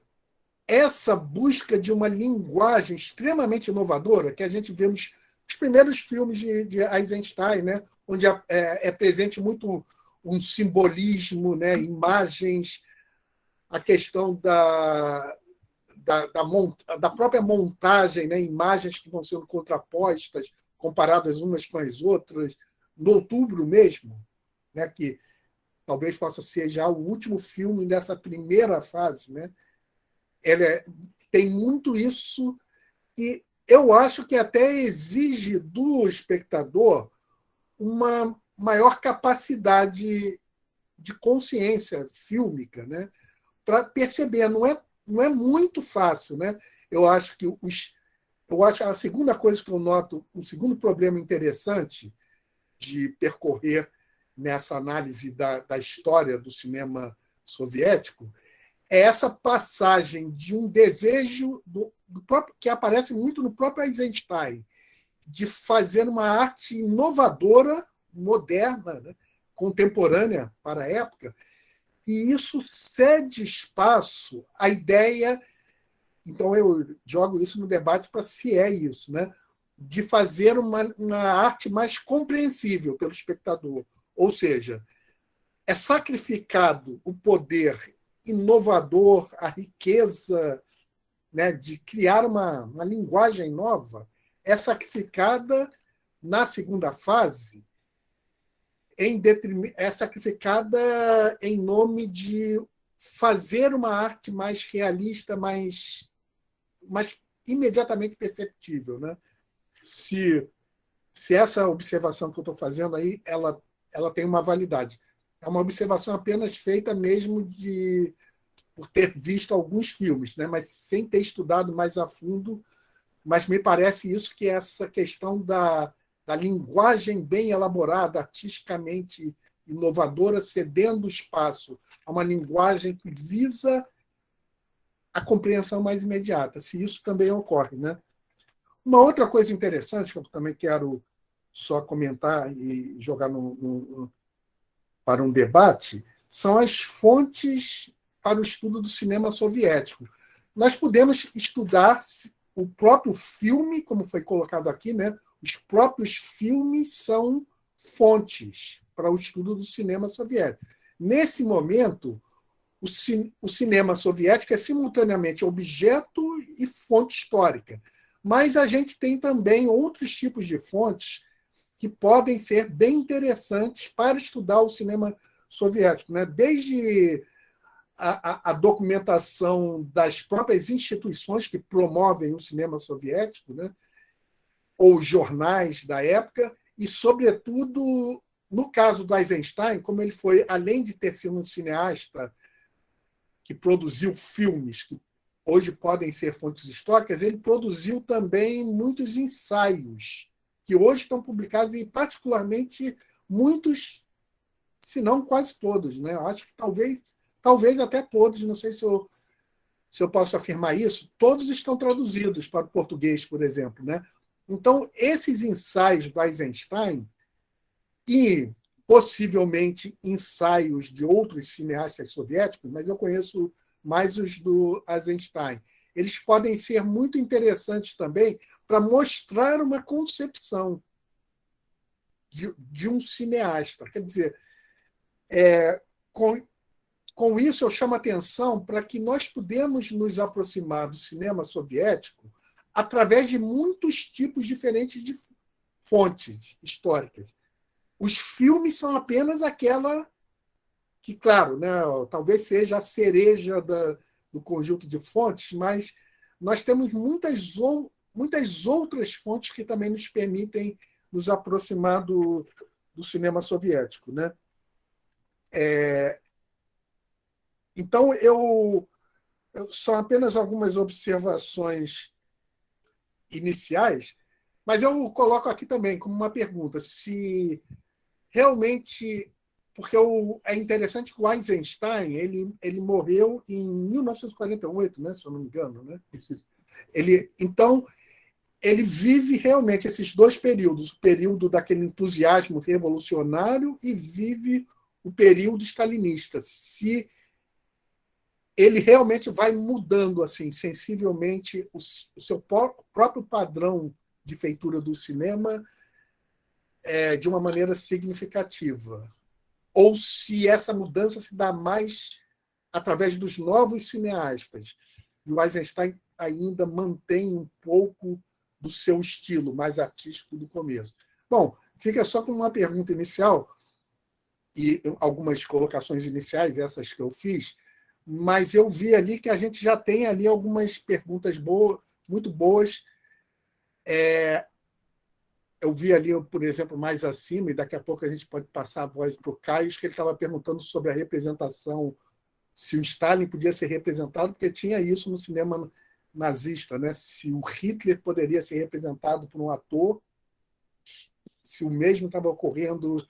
essa busca de uma linguagem extremamente inovadora, que a gente vê nos primeiros filmes de Eisenstein, né, onde é presente muito um simbolismo, né, imagens, a questão da própria montagem, né, imagens que vão sendo contrapostas, comparadas umas com as outras, no Outubro mesmo, né, que talvez possa ser já o último filme dessa primeira fase, né? Tem muito isso que eu acho que até exige do espectador uma maior capacidade de consciência fílmica, né? Para perceber. Não é muito fácil, né? Eu acho que a segunda coisa que eu noto, um segundo problema interessante de percorrer nessa análise da história do cinema soviético é essa passagem de um desejo do próprio, que aparece muito no próprio Eisenstein, de fazer uma arte inovadora, moderna, né, contemporânea para a época, e isso cede espaço à ideia. Então, eu jogo isso no debate para se é isso, né? De fazer uma arte mais compreensível pelo espectador. Ou seja, é sacrificado o poder inovador, a riqueza, né, de criar uma linguagem nova, é sacrificada na segunda fase, é sacrificada em nome de fazer uma arte mais realista, mais imediatamente perceptível, né? Se essa observação que eu estou fazendo aí, ela tem uma validade. É uma observação apenas feita mesmo por ter visto alguns filmes, né? Mas sem ter estudado mais a fundo. Mas me parece isso, que essa questão da linguagem bem elaborada, artisticamente inovadora, cedendo espaço a uma linguagem que visa a compreensão mais imediata, se isso também ocorre, né? Uma outra coisa interessante que eu também quero só comentar e jogar para um debate são as fontes para o estudo do cinema soviético. Nós podemos estudar o próprio filme, como foi colocado aqui, né? Os próprios filmes são fontes para o estudo do cinema soviético. Nesse momento, o cinema soviético é simultaneamente objeto e fonte histórica. Mas a gente tem também outros tipos de fontes que podem ser bem interessantes para estudar o cinema soviético, né? Desde a documentação das próprias instituições que promovem o cinema soviético, né? Ou jornais da época, e, sobretudo, no caso do Eisenstein, como ele foi, além de ter sido um cineasta que produziu filmes que hoje podem ser fontes históricas, ele produziu também muitos ensaios que hoje estão publicados, e particularmente muitos, se não quase todos, né? Eu acho que talvez até todos, não sei se eu posso afirmar isso, todos estão traduzidos para o português, por exemplo, né? Então, esses ensaios do Eisenstein e possivelmente ensaios de outros cineastas soviéticos, mas eu conheço mais os do Eisenstein, eles podem ser muito interessantes também para mostrar uma concepção de um cineasta. Quer dizer, com isso eu chamo a atenção para que nós podemos nos aproximar do cinema soviético através de muitos tipos diferentes de fontes históricas. Os filmes são apenas aquela que, claro, né, talvez seja a cereja do conjunto de fontes, mas nós temos muitas outras fontes que também nos permitem nos aproximar do cinema soviético, né? Então, são apenas algumas observações iniciais, mas eu coloco aqui também como uma pergunta, se realmente... Porque é interessante que o Eisenstein ele morreu em 1948, né, se eu não me engano. Né? Então, ele vive realmente esses dois períodos, o período daquele entusiasmo revolucionário e vive o período stalinista. Se ele realmente vai mudando assim sensivelmente o seu próprio padrão de feitura do cinema de uma maneira significativa. Ou se essa mudança se dá mais através dos novos cineastas. E o Eisenstein ainda mantém um pouco do seu estilo mais artístico do começo. Bom, fica só com uma pergunta inicial e algumas colocações iniciais, essas que eu fiz, mas eu vi ali que a gente já tem ali algumas perguntas muito boas. Eu vi ali, por exemplo, mais acima, e daqui a pouco a gente pode passar a voz para o Caio, que ele estava perguntando sobre a representação, se o Stalin podia ser representado, porque tinha isso no cinema nazista, né? Se o Hitler poderia ser representado por um ator, se o mesmo estava ocorrendo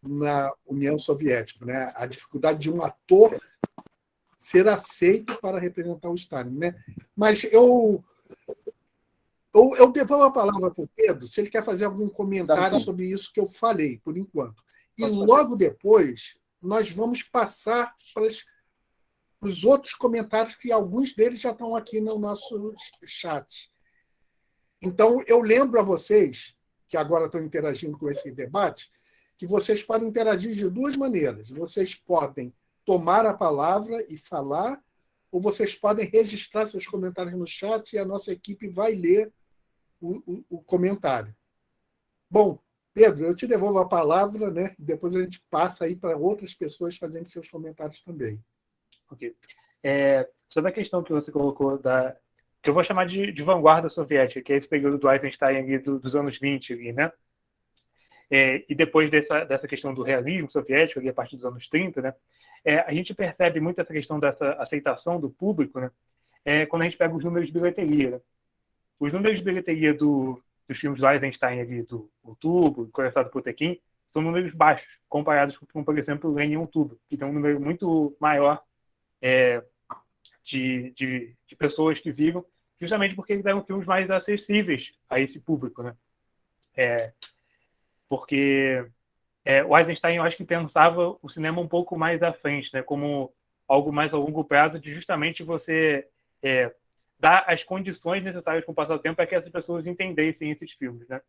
na União Soviética, né? A dificuldade de um ator ser aceito para representar o Stalin, né? Mas eu devolvo a palavra para o Pedro, se ele quer fazer algum comentário sobre isso que eu falei, por enquanto. E logo depois, nós vamos passar para os outros comentários, que alguns deles já estão aqui no nosso chat. Então, eu lembro a vocês, que agora estão interagindo com esse debate, que vocês podem interagir de duas maneiras. Vocês podem tomar a palavra e falar, ou vocês podem registrar seus comentários no chat e a nossa equipe vai ler o comentário. Bom, Pedro, eu te devolvo a palavra, né? Depois a gente passa aí para outras pessoas fazendo seus comentários também. Ok. Sobre a questão que você colocou, que eu vou chamar de vanguarda soviética, que é esse período do Eisenstein ali, dos anos 20, ali, né? E depois dessa questão do realismo soviético, ali, a partir dos anos 30, né? A gente percebe muito essa questão dessa aceitação do público, né? Quando a gente pega os números de bilheteria, né? Os números de bilheteria dos filmes do Eisenstein ali, do Outubro, Coração do Potemkin, são números baixos, comparados com, por exemplo, o Lenny e Tudo, que tem um número muito maior de pessoas que viram, justamente porque eles eram filmes mais acessíveis a esse público, né? Porque o Eisenstein, eu acho que pensava o cinema um pouco mais à frente, né? Como algo mais a longo prazo, de justamente você dar as condições necessárias para o passar do tempo para que essas pessoas entendessem esses filmes, né?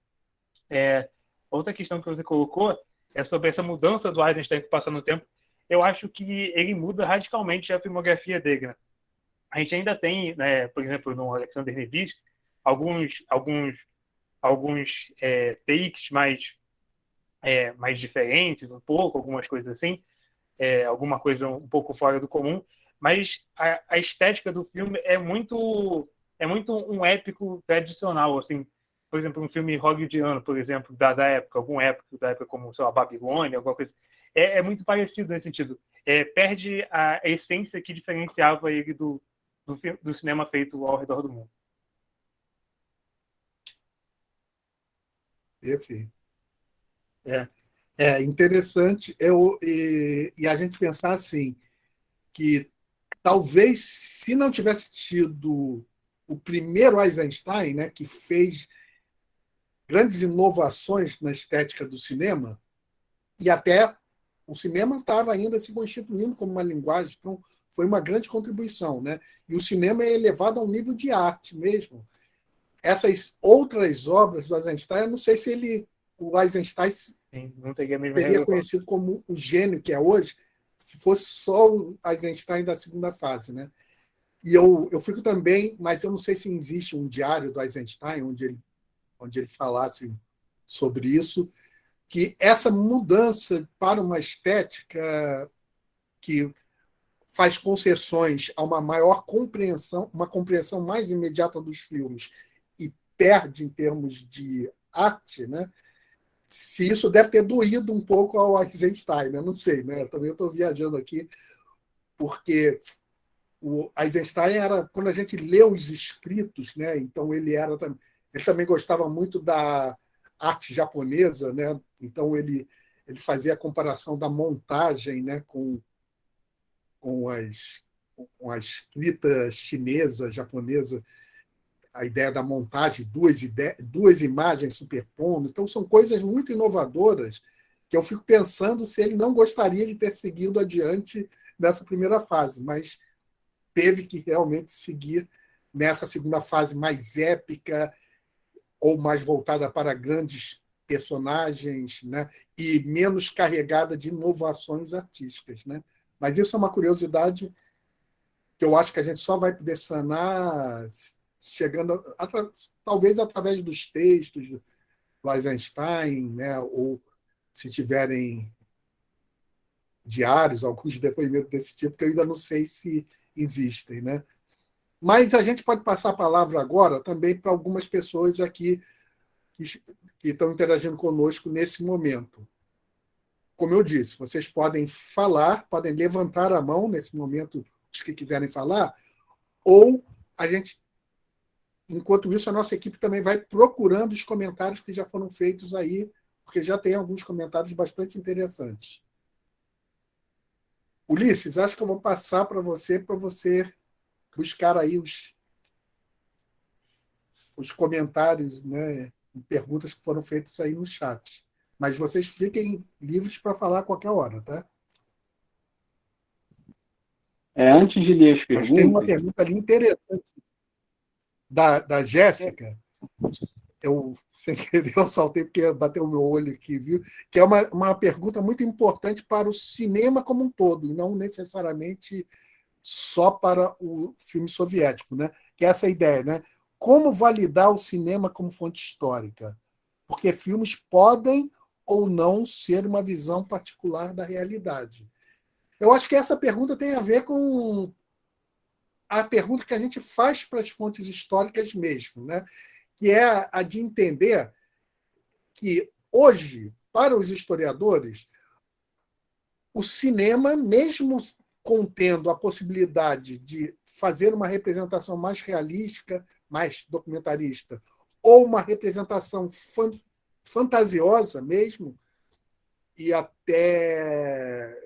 Outra questão que você colocou é sobre essa mudança do Eisenstein com o passar do tempo. Eu acho que ele muda radicalmente a filmografia dele, né? A gente ainda tem, né, por exemplo, no Alexander Nevsky, alguns takes mais diferentes, um pouco, algumas coisas assim, alguma coisa um pouco fora do comum, mas a estética do filme é muito um épico tradicional, assim. Por exemplo, um filme hollywoodiano, por exemplo, da época, algum épico da época como, sei lá, Babilônia, alguma coisa, muito parecido nesse sentido. Perde a essência que diferenciava ele do cinema feito ao redor do mundo. Perfeito. É interessante e a gente pensar assim, que talvez se não tivesse tido o primeiro Eisenstein, né, que fez grandes inovações na estética do cinema, e até o cinema estava ainda se constituindo como uma linguagem, então foi uma grande contribuição, né? E o cinema é elevado a um nível de arte mesmo. Essas outras obras do Eisenstein, eu não sei se o Eisenstein não teria mesmo seria conhecido como o gênio que é hoje, se fosse só o Eisenstein da segunda fase, né? E eu fico também, mas eu não sei se existe um diário do Eisenstein onde ele falasse sobre isso, que essa mudança para uma estética que faz concessões a uma maior compreensão, uma compreensão mais imediata dos filmes e perde em termos de arte, né? Se isso deve ter doído um pouco ao Eisenstein, né? Não sei, né? Também estou viajando aqui, porque o Eisenstein era, quando a gente lê os escritos, né? Então ele também gostava muito da arte japonesa, né? Então ele fazia a comparação da montagem, né? Com a escrita chinesa, japonesa, a ideia da montagem, duas imagens superpondo. Então, são coisas muito inovadoras que eu fico pensando se ele não gostaria de ter seguido adiante nessa primeira fase, mas teve que realmente seguir nessa segunda fase mais épica ou mais voltada para grandes personagens, né? E menos carregada de inovações artísticas, né? Mas isso é uma curiosidade que eu acho que a gente só vai poder sanar chegando, talvez através dos textos do Eisenstein, né? Ou se tiverem diários, alguns depoimentos desse tipo, que eu ainda não sei se existem, né? Mas a gente pode passar a palavra agora também para algumas pessoas aqui que estão interagindo conosco nesse momento. Como eu disse, vocês podem falar, podem levantar a mão nesse momento, os que quiserem falar, ou enquanto isso, a nossa equipe também vai procurando os comentários que já foram feitos aí, porque já tem alguns comentários bastante interessantes. Ulisses, acho que eu vou passar para você buscar aí os comentários, né, e perguntas que foram feitas aí no chat. Mas vocês fiquem livres para falar a qualquer hora, tá? Antes de ler as perguntas... Mas tem uma pergunta ali interessante da Jéssica. Eu, sem querer, eu saltei porque bateu o meu olho aqui, viu? Que é uma pergunta muito importante para o cinema como um todo, e não necessariamente só para o filme soviético, né? Que é essa ideia, né? Como validar o cinema como fonte histórica? Porque filmes podem ou não ser uma visão particular da realidade. Eu acho que essa pergunta tem a ver com a pergunta que a gente faz para as fontes históricas mesmo, né? Que é a de entender que, hoje, para os historiadores, o cinema, mesmo contendo a possibilidade de fazer uma representação mais realística, mais documentarista, ou uma representação fantasiosa mesmo, e até,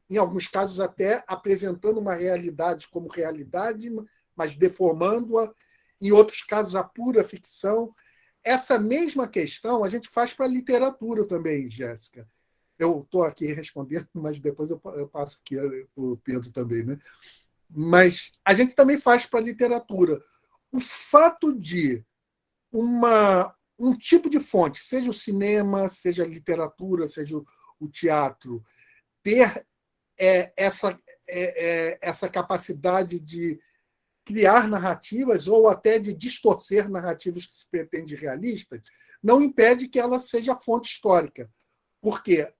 em alguns casos, até apresentando uma realidade como realidade, mas deformando-a. Em outros casos, a pura ficção. Essa mesma questão a gente faz para a literatura também, Jéssica. Eu estou aqui respondendo, mas depois eu passo aqui para o Pedro também, né? Mas a gente também faz para a literatura. O fato de um tipo de fonte, seja o cinema, seja a literatura, seja o teatro, ter essa capacidade de criar narrativas ou até de distorcer narrativas que se pretendem realistas, não impede que ela seja fonte histórica. Porque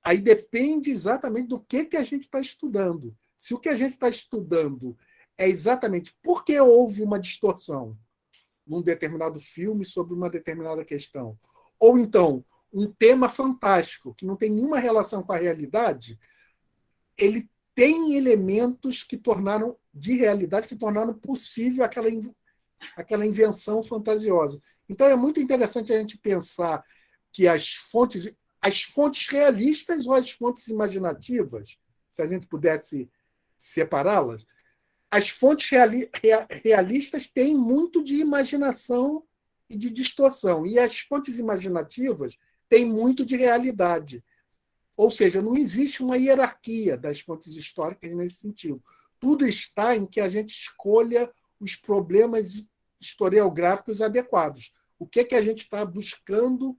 aí depende exatamente do que a gente está estudando. Se o que a gente está estudando é exatamente por que houve uma distorção num determinado filme sobre uma determinada questão, ou então um tema fantástico que não tem nenhuma relação com a realidade, ele tem elementos que tornaram de realidade, que tornaram possível aquela invenção fantasiosa. Então é muito interessante a gente pensar que as fontes realistas ou as fontes imaginativas, se a gente pudesse separá-las, as fontes realistas têm muito de imaginação e de distorção, e as fontes imaginativas têm muito de realidade. Ou seja, não existe uma hierarquia das fontes históricas nesse sentido. Tudo está em que a gente escolha os problemas historiográficos adequados. O que a gente está buscando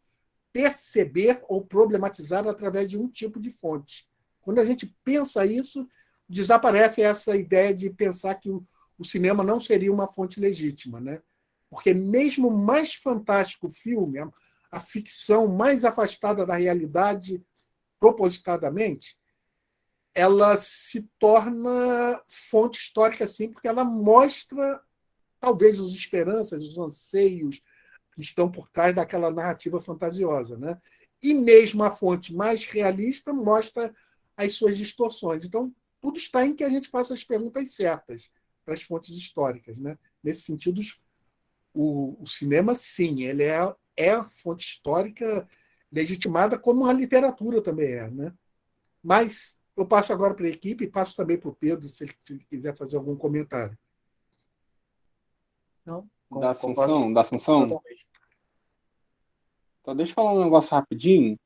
perceber ou problematizar através de um tipo de fonte. Quando a gente pensa isso, desaparece essa ideia de pensar que o cinema não seria uma fonte legítima, né? Porque mesmo o mais fantástico filme, a ficção mais afastada da realidade propositadamente, ela se torna fonte histórica, sim, porque ela mostra, talvez, as esperanças, os anseios que estão por trás daquela narrativa fantasiosa, né? E mesmo a fonte mais realista mostra as suas distorções. Então, tudo está em que a gente faça as perguntas certas para as fontes históricas, né? Nesse sentido, o cinema, sim, ele é fonte histórica legitimada, como a literatura também é, né? Mas eu passo agora para a equipe e passo também para o Pedro, se ele quiser fazer algum comentário. Não, Da Assunção? totalmente. Então, deixa eu falar um negócio rapidinho.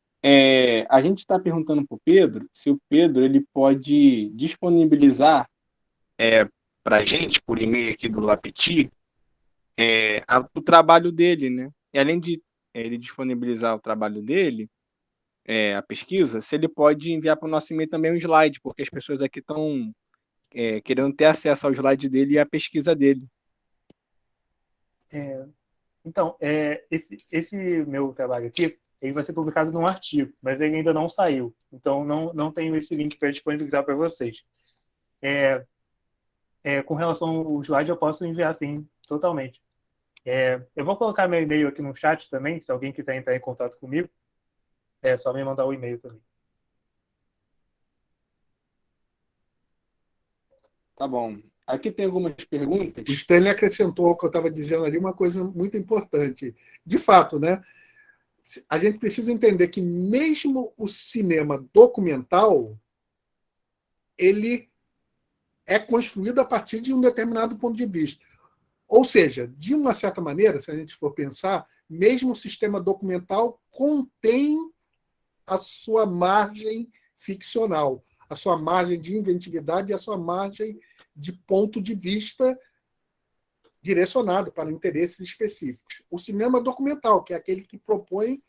A gente está perguntando para o Pedro se o Pedro ele pode disponibilizar para a gente, por e-mail aqui do Lapeti, o trabalho dele, né? E além de ele disponibilizar o trabalho dele, a pesquisa, se ele pode enviar para o nosso e-mail também um slide, porque as pessoas aqui estão querendo ter acesso ao slide dele e à pesquisa dele. Então, esse meu trabalho aqui, ele vai ser publicado num artigo, mas ele ainda não saiu. Então, não tenho esse link para disponibilizar para vocês. Com relação ao slide, eu posso enviar, sim, totalmente. Eu vou colocar meu e-mail aqui no chat também, se alguém quiser entrar em contato comigo, é só me mandar o e-mail também. Tá bom. Aqui tem algumas perguntas. O Stanley acrescentou o que eu estava dizendo ali, uma coisa muito importante. De fato, né? A gente precisa entender que mesmo o cinema documental, ele é construído a partir de um determinado ponto de vista. Ou seja, de uma certa maneira, se a gente for pensar, mesmo o sistema documental contém a sua margem ficcional, a sua margem de inventividade e a sua margem de ponto de vista direcionado para interesses específicos. O cinema documental, que é aquele que propõe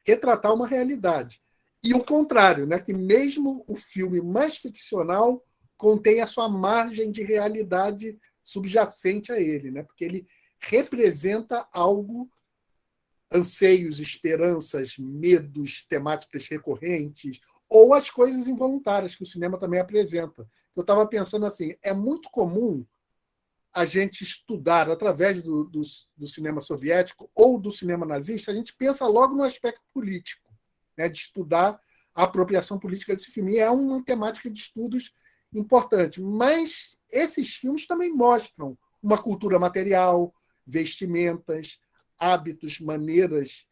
retratar uma realidade. E o contrário, né, que mesmo o filme mais ficcional contém a sua margem de realidade subjacente a ele, né, porque ele representa algo, anseios, esperanças, medos, temáticas recorrentes, ou as coisas involuntárias que o cinema também apresenta. Eu estava pensando assim, é muito comum a gente estudar através do cinema soviético ou do cinema nazista, a gente pensa logo no aspecto político, né, de estudar a apropriação política desse filme. E é uma temática de estudos importante. Mas esses filmes também mostram uma cultura material, vestimentas, hábitos, maneiras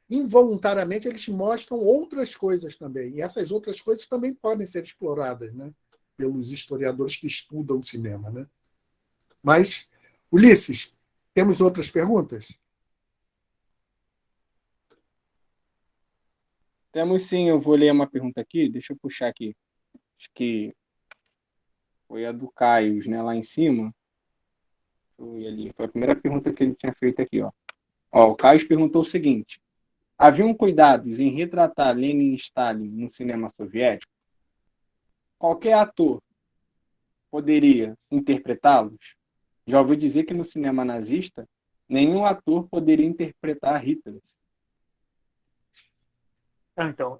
involuntariamente eles mostram outras coisas também. E essas outras coisas também podem ser exploradas, né, pelos historiadores que estudam cinema, né? Mas, Ulisses, temos outras perguntas? Temos sim, eu vou ler uma pergunta aqui, deixa eu puxar aqui. Acho que foi a do Caio, né, lá em cima. Ali. Foi a primeira pergunta que ele tinha feito aqui, ó. Ó, o Caio perguntou o seguinte: haviam cuidados em retratar Lenin e Stalin no cinema soviético? Qualquer ator poderia interpretá-los? Já ouviu dizer que no cinema nazista nenhum ator poderia interpretar Hitler. Então,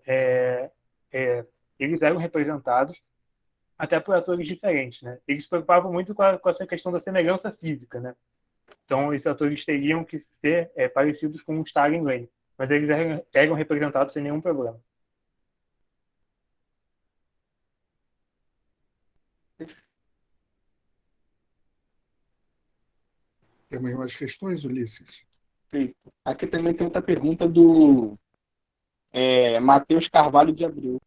eles eram representados até por atores diferentes, né? Eles se preocupavam muito com essa questão da semelhança física, né? Então, esses atores teriam que ser parecidos com o Stalin e Lenin, mas eles eram representados sem nenhum problema. Temos mais questões, Ulisses? Perfeito. Aqui também tem outra pergunta do Matheus Carvalho de Abreu.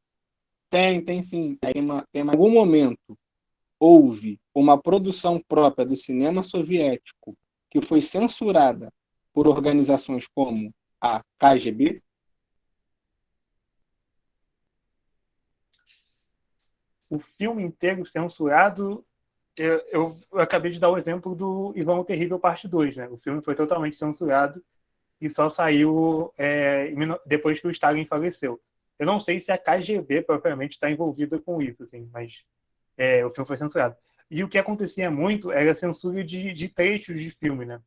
Tem sim. Em algum momento houve uma produção própria do cinema soviético que foi censurada por organizações como a KGB? O filme inteiro censurado, eu acabei de dar o exemplo do Ivan o Terrível Parte 2, né? O filme foi totalmente censurado e só saiu depois que o Stalin faleceu. Eu não sei se a KGB propriamente está envolvida com isso, assim, mas o filme foi censurado. E o que acontecia muito era a censura de trechos de filme, né?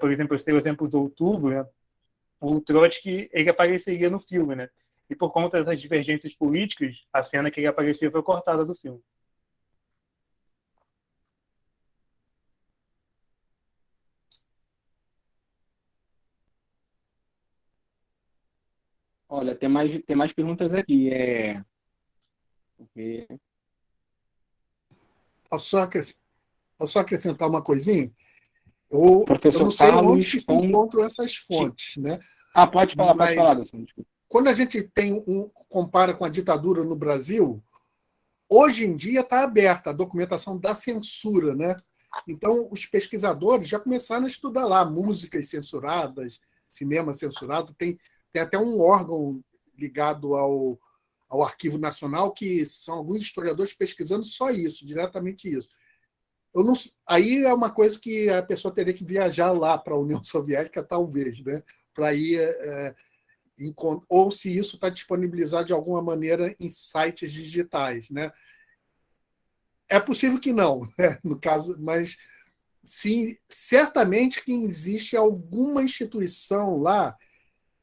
Por exemplo, eu sei o exemplo do Outubro, né? O Trotsky, ele apareceria no filme, né? E por conta dessas divergências políticas, a cena que ele aparecia foi cortada do filme. Olha, tem mais perguntas aqui. Posso só acrescentar uma coisinha? Eu não Professor sei onde Carlos que se encontram essas fontes, né? Ah, pode falar, Mas Wilson, desculpa. quando a gente compara com a ditadura no Brasil, hoje em dia está aberta a documentação da censura, né? Então, os pesquisadores já começaram a estudar lá músicas censuradas, cinema censurado. Tem até um órgão ligado ao Arquivo Nacional, que são alguns historiadores pesquisando só isso, diretamente isso. Aí é uma coisa que a pessoa teria que viajar lá para a União Soviética, talvez, né? Para ir ou se isso está disponibilizado de alguma maneira em sites digitais, né? É possível que não, né? No caso, mas sim, certamente que existe alguma instituição lá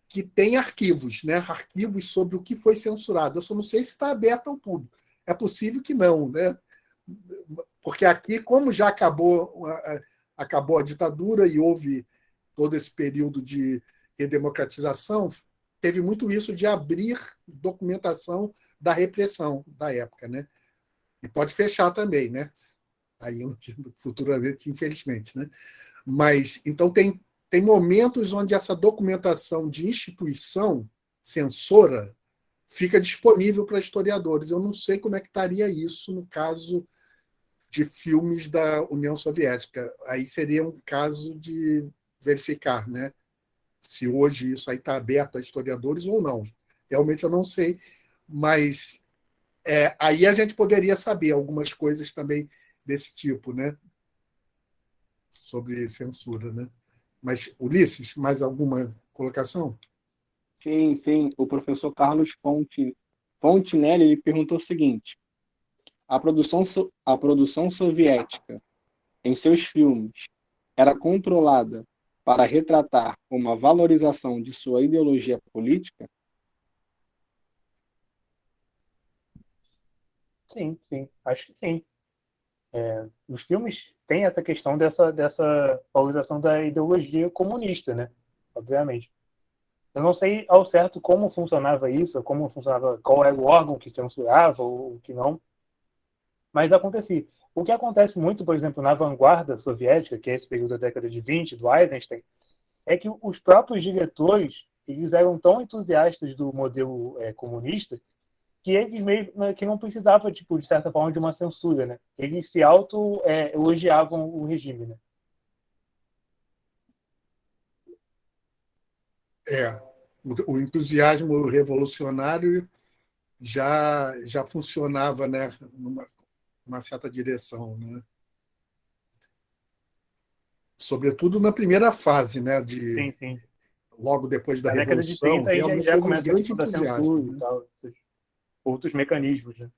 que tem arquivos, né? Arquivos sobre o que foi censurado. Eu só não sei se está aberto ao público. É possível que não, né? Porque aqui, como já acabou a ditadura e houve todo esse período de redemocratização, teve muito isso de abrir documentação da repressão da época, né? E pode fechar também, né? Aí futuramente, infelizmente, né? Mas então tem momentos onde essa documentação de instituição censora fica disponível para historiadores. Eu não sei como é que estaria isso no caso de filmes da União Soviética. Aí seria um caso de verificar, né? Se hoje isso aí está aberto a historiadores ou não. Realmente eu não sei, mas aí a gente poderia saber algumas coisas também desse tipo, né? Sobre censura, né? Mas, Ulisses, mais alguma colocação? Sim. O professor Carlos Fontinelli ele perguntou o seguinte: a produção soviética em seus filmes era controlada para retratar uma valorização de sua ideologia política? Sim, acho que sim. Os filmes têm essa questão dessa valorização da ideologia comunista, né? Obviamente. Eu não sei ao certo como funcionava isso, como funcionava, qual era o órgão que censurava ou que não, mas acontecia. O que acontece muito, por exemplo, na vanguarda soviética, que é esse período da década de 20, do Eisenstein, é que os próprios diretores eles eram tão entusiastas do modelo comunista que eles meio que não precisavam, tipo, de certa forma, de uma censura, né? Eles se auto-elogiavam o regime, né? É, o entusiasmo revolucionário já funcionava, né, numa certa direção, né? Sobretudo na primeira fase, né, Sim, sim. logo depois da Na década de Revolução, 30 aí realmente já houve um começa a grande questão da entusiasmo, censura e né? tal, outros mecanismos, né?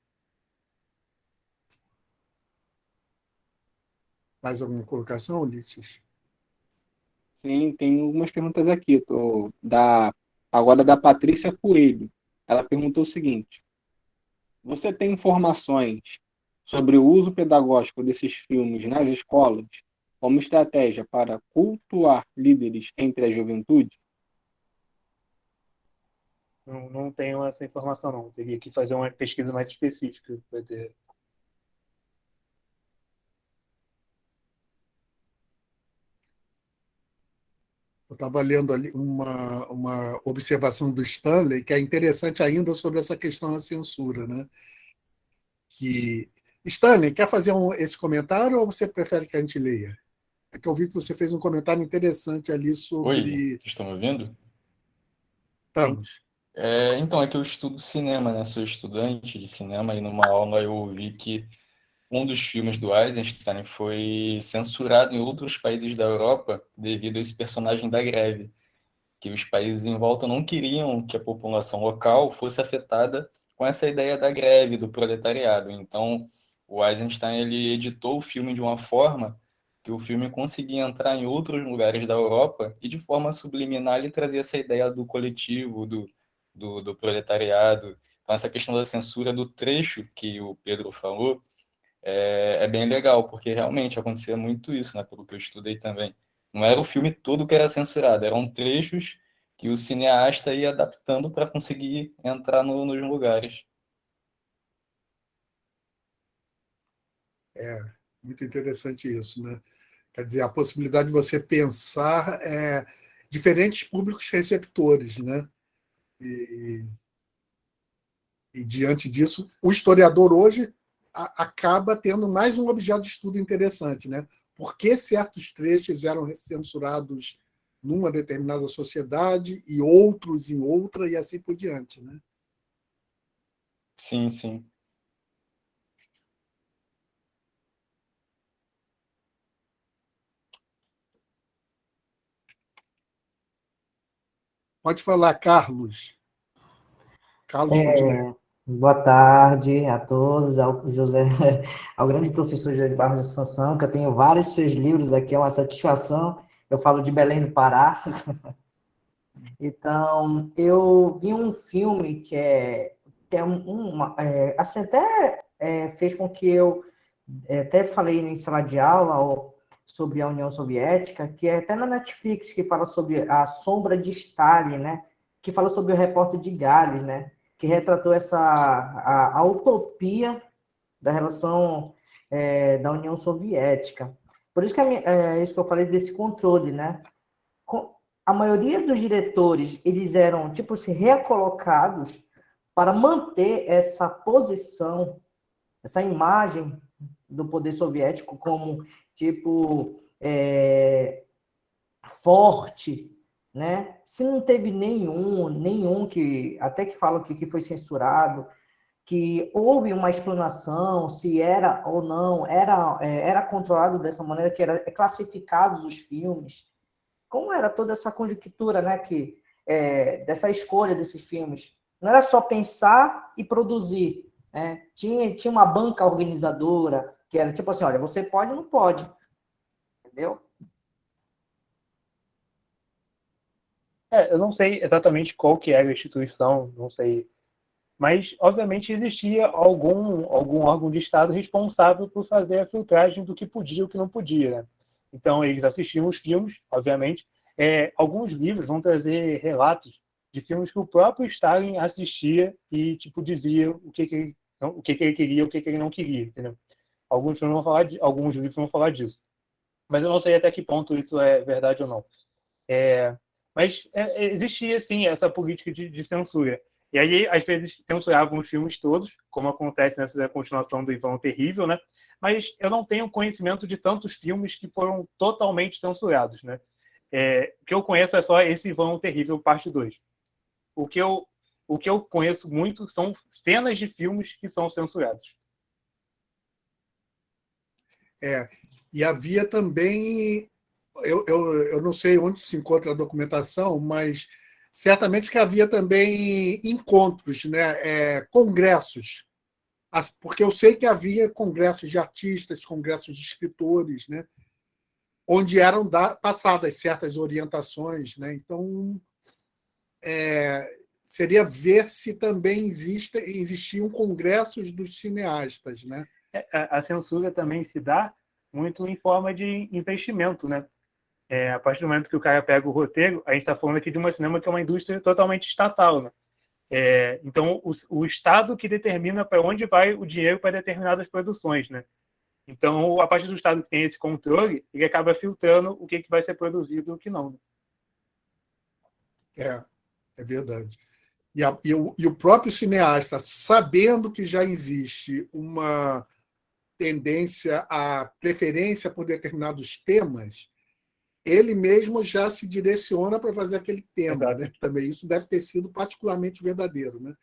Mais alguma colocação, Ulisses? Sim, tem algumas perguntas aqui. Agora da Patrícia Coelho. Ela perguntou o seguinte: você tem informações sobre o uso pedagógico desses filmes nas escolas como estratégia para cultuar líderes entre a juventude? Não tenho essa informação, não. Teria que fazer uma pesquisa mais específica para ter. Eu estava lendo ali uma observação do Stanley, que é interessante ainda sobre essa questão da censura, né? Que Stanley, quer fazer esse comentário ou você prefere que a gente leia? É que eu vi que você fez um comentário interessante ali Oi, sobre. vocês estão me ouvindo? Sim. Estamos. Então, é que eu estudo cinema, né? Sou estudante de cinema e numa aula eu ouvi que um dos filmes do Eisenstein foi censurado em outros países da Europa devido a esse personagem da greve, que os países em volta não queriam que a população local fosse afetada com essa ideia da greve, do proletariado. Então, o Eisenstein ele editou o filme de uma forma que o filme conseguia entrar em outros lugares da Europa e de forma subliminar ele trazia essa ideia do coletivo, do proletariado. Então, essa questão da censura do trecho que o Pedro falou é bem legal, porque realmente acontecia muito isso, né, pelo que eu estudei também. Não era o filme todo que era censurado, eram trechos que o cineasta ia adaptando para conseguir entrar nos lugares. É muito interessante isso, né? Quer dizer, a possibilidade de você pensar diferentes públicos receptores, né? E, e diante disso, o historiador hoje acaba tendo mais um objeto de estudo interessante, né? Por que certos trechos eram censurados numa determinada sociedade e outros em outra e assim por diante, né? Sim, sim. Pode falar, Carlos. Carlos Fontenelle. Boa tarde a todos, ao José, ao grande professor José de Barros de Assunção, que eu tenho vários seus livros aqui, é uma satisfação. Eu falo de Belém do Pará. Então, eu vi um filme que é assim, até fez com que eu até falei em sala de aula sobre a União Soviética, que é até na Netflix, que fala sobre a sombra de Stalin, né? Que fala sobre o repórter de Gales, né? Que retratou a utopia da relação da União Soviética. Por isso que é isso que eu falei desse controle, né? A maioria dos diretores, eles eram, tipo assim, recolocados para manter essa posição, essa imagem do poder soviético como, tipo, forte, né? Se não teve nenhum que, até que falam que foi censurado, que houve uma explanação se era ou não, era controlado dessa maneira, que era classificados os filmes, como era toda essa conjuntura, né, dessa escolha desses filmes. Não era só pensar e produzir, né? Tinha uma banca organizadora, que era tipo assim, olha, você pode ou não pode, entendeu? Eu não sei exatamente qual que era a instituição, não sei. Mas, obviamente, existia algum órgão de Estado responsável por fazer a filtragem do que podia e o que não podia, né? Então, eles assistiam os filmes, obviamente. Alguns livros vão trazer relatos de filmes que o próprio Stalin assistia e tipo dizia o que ele queria, o que ele não queria, entendeu? Alguns livros vão falar disso. Mas eu não sei até que ponto isso é verdade ou não. Mas existia, sim, essa política de censura. E aí, às vezes, censuravam os filmes todos, como acontece nessa continuação do Ivan o Terrível, né? Mas eu não tenho conhecimento de tantos filmes que foram totalmente censurados, né? O que eu conheço é só esse Ivan o Terrível, parte 2. O que eu, o que eu conheço muito são cenas de filmes que são censurados. E havia também, eu não sei onde se encontra a documentação, mas certamente que havia também encontros, né? Congressos, porque eu sei que havia congressos de artistas, congressos de escritores, né? Onde eram passadas certas orientações, né? Então, seria ver se também existiam congressos dos cineastas, né? A censura também se dá muito em forma de investimento, né? A partir do momento que o cara pega o roteiro, a gente está falando aqui de uma cinema que é uma indústria totalmente estatal, né? Então, o Estado que determina para onde vai o dinheiro para determinadas produções, né? Então, a partir do Estado que tem esse controle, ele acaba filtrando o que vai ser produzido e o que não. Né? É verdade. E o próprio cineasta, sabendo que já existe uma tendência à preferência por determinados temas, ele mesmo já se direciona para fazer aquele tema. Né? Também isso deve ter sido particularmente verdadeiro. Né?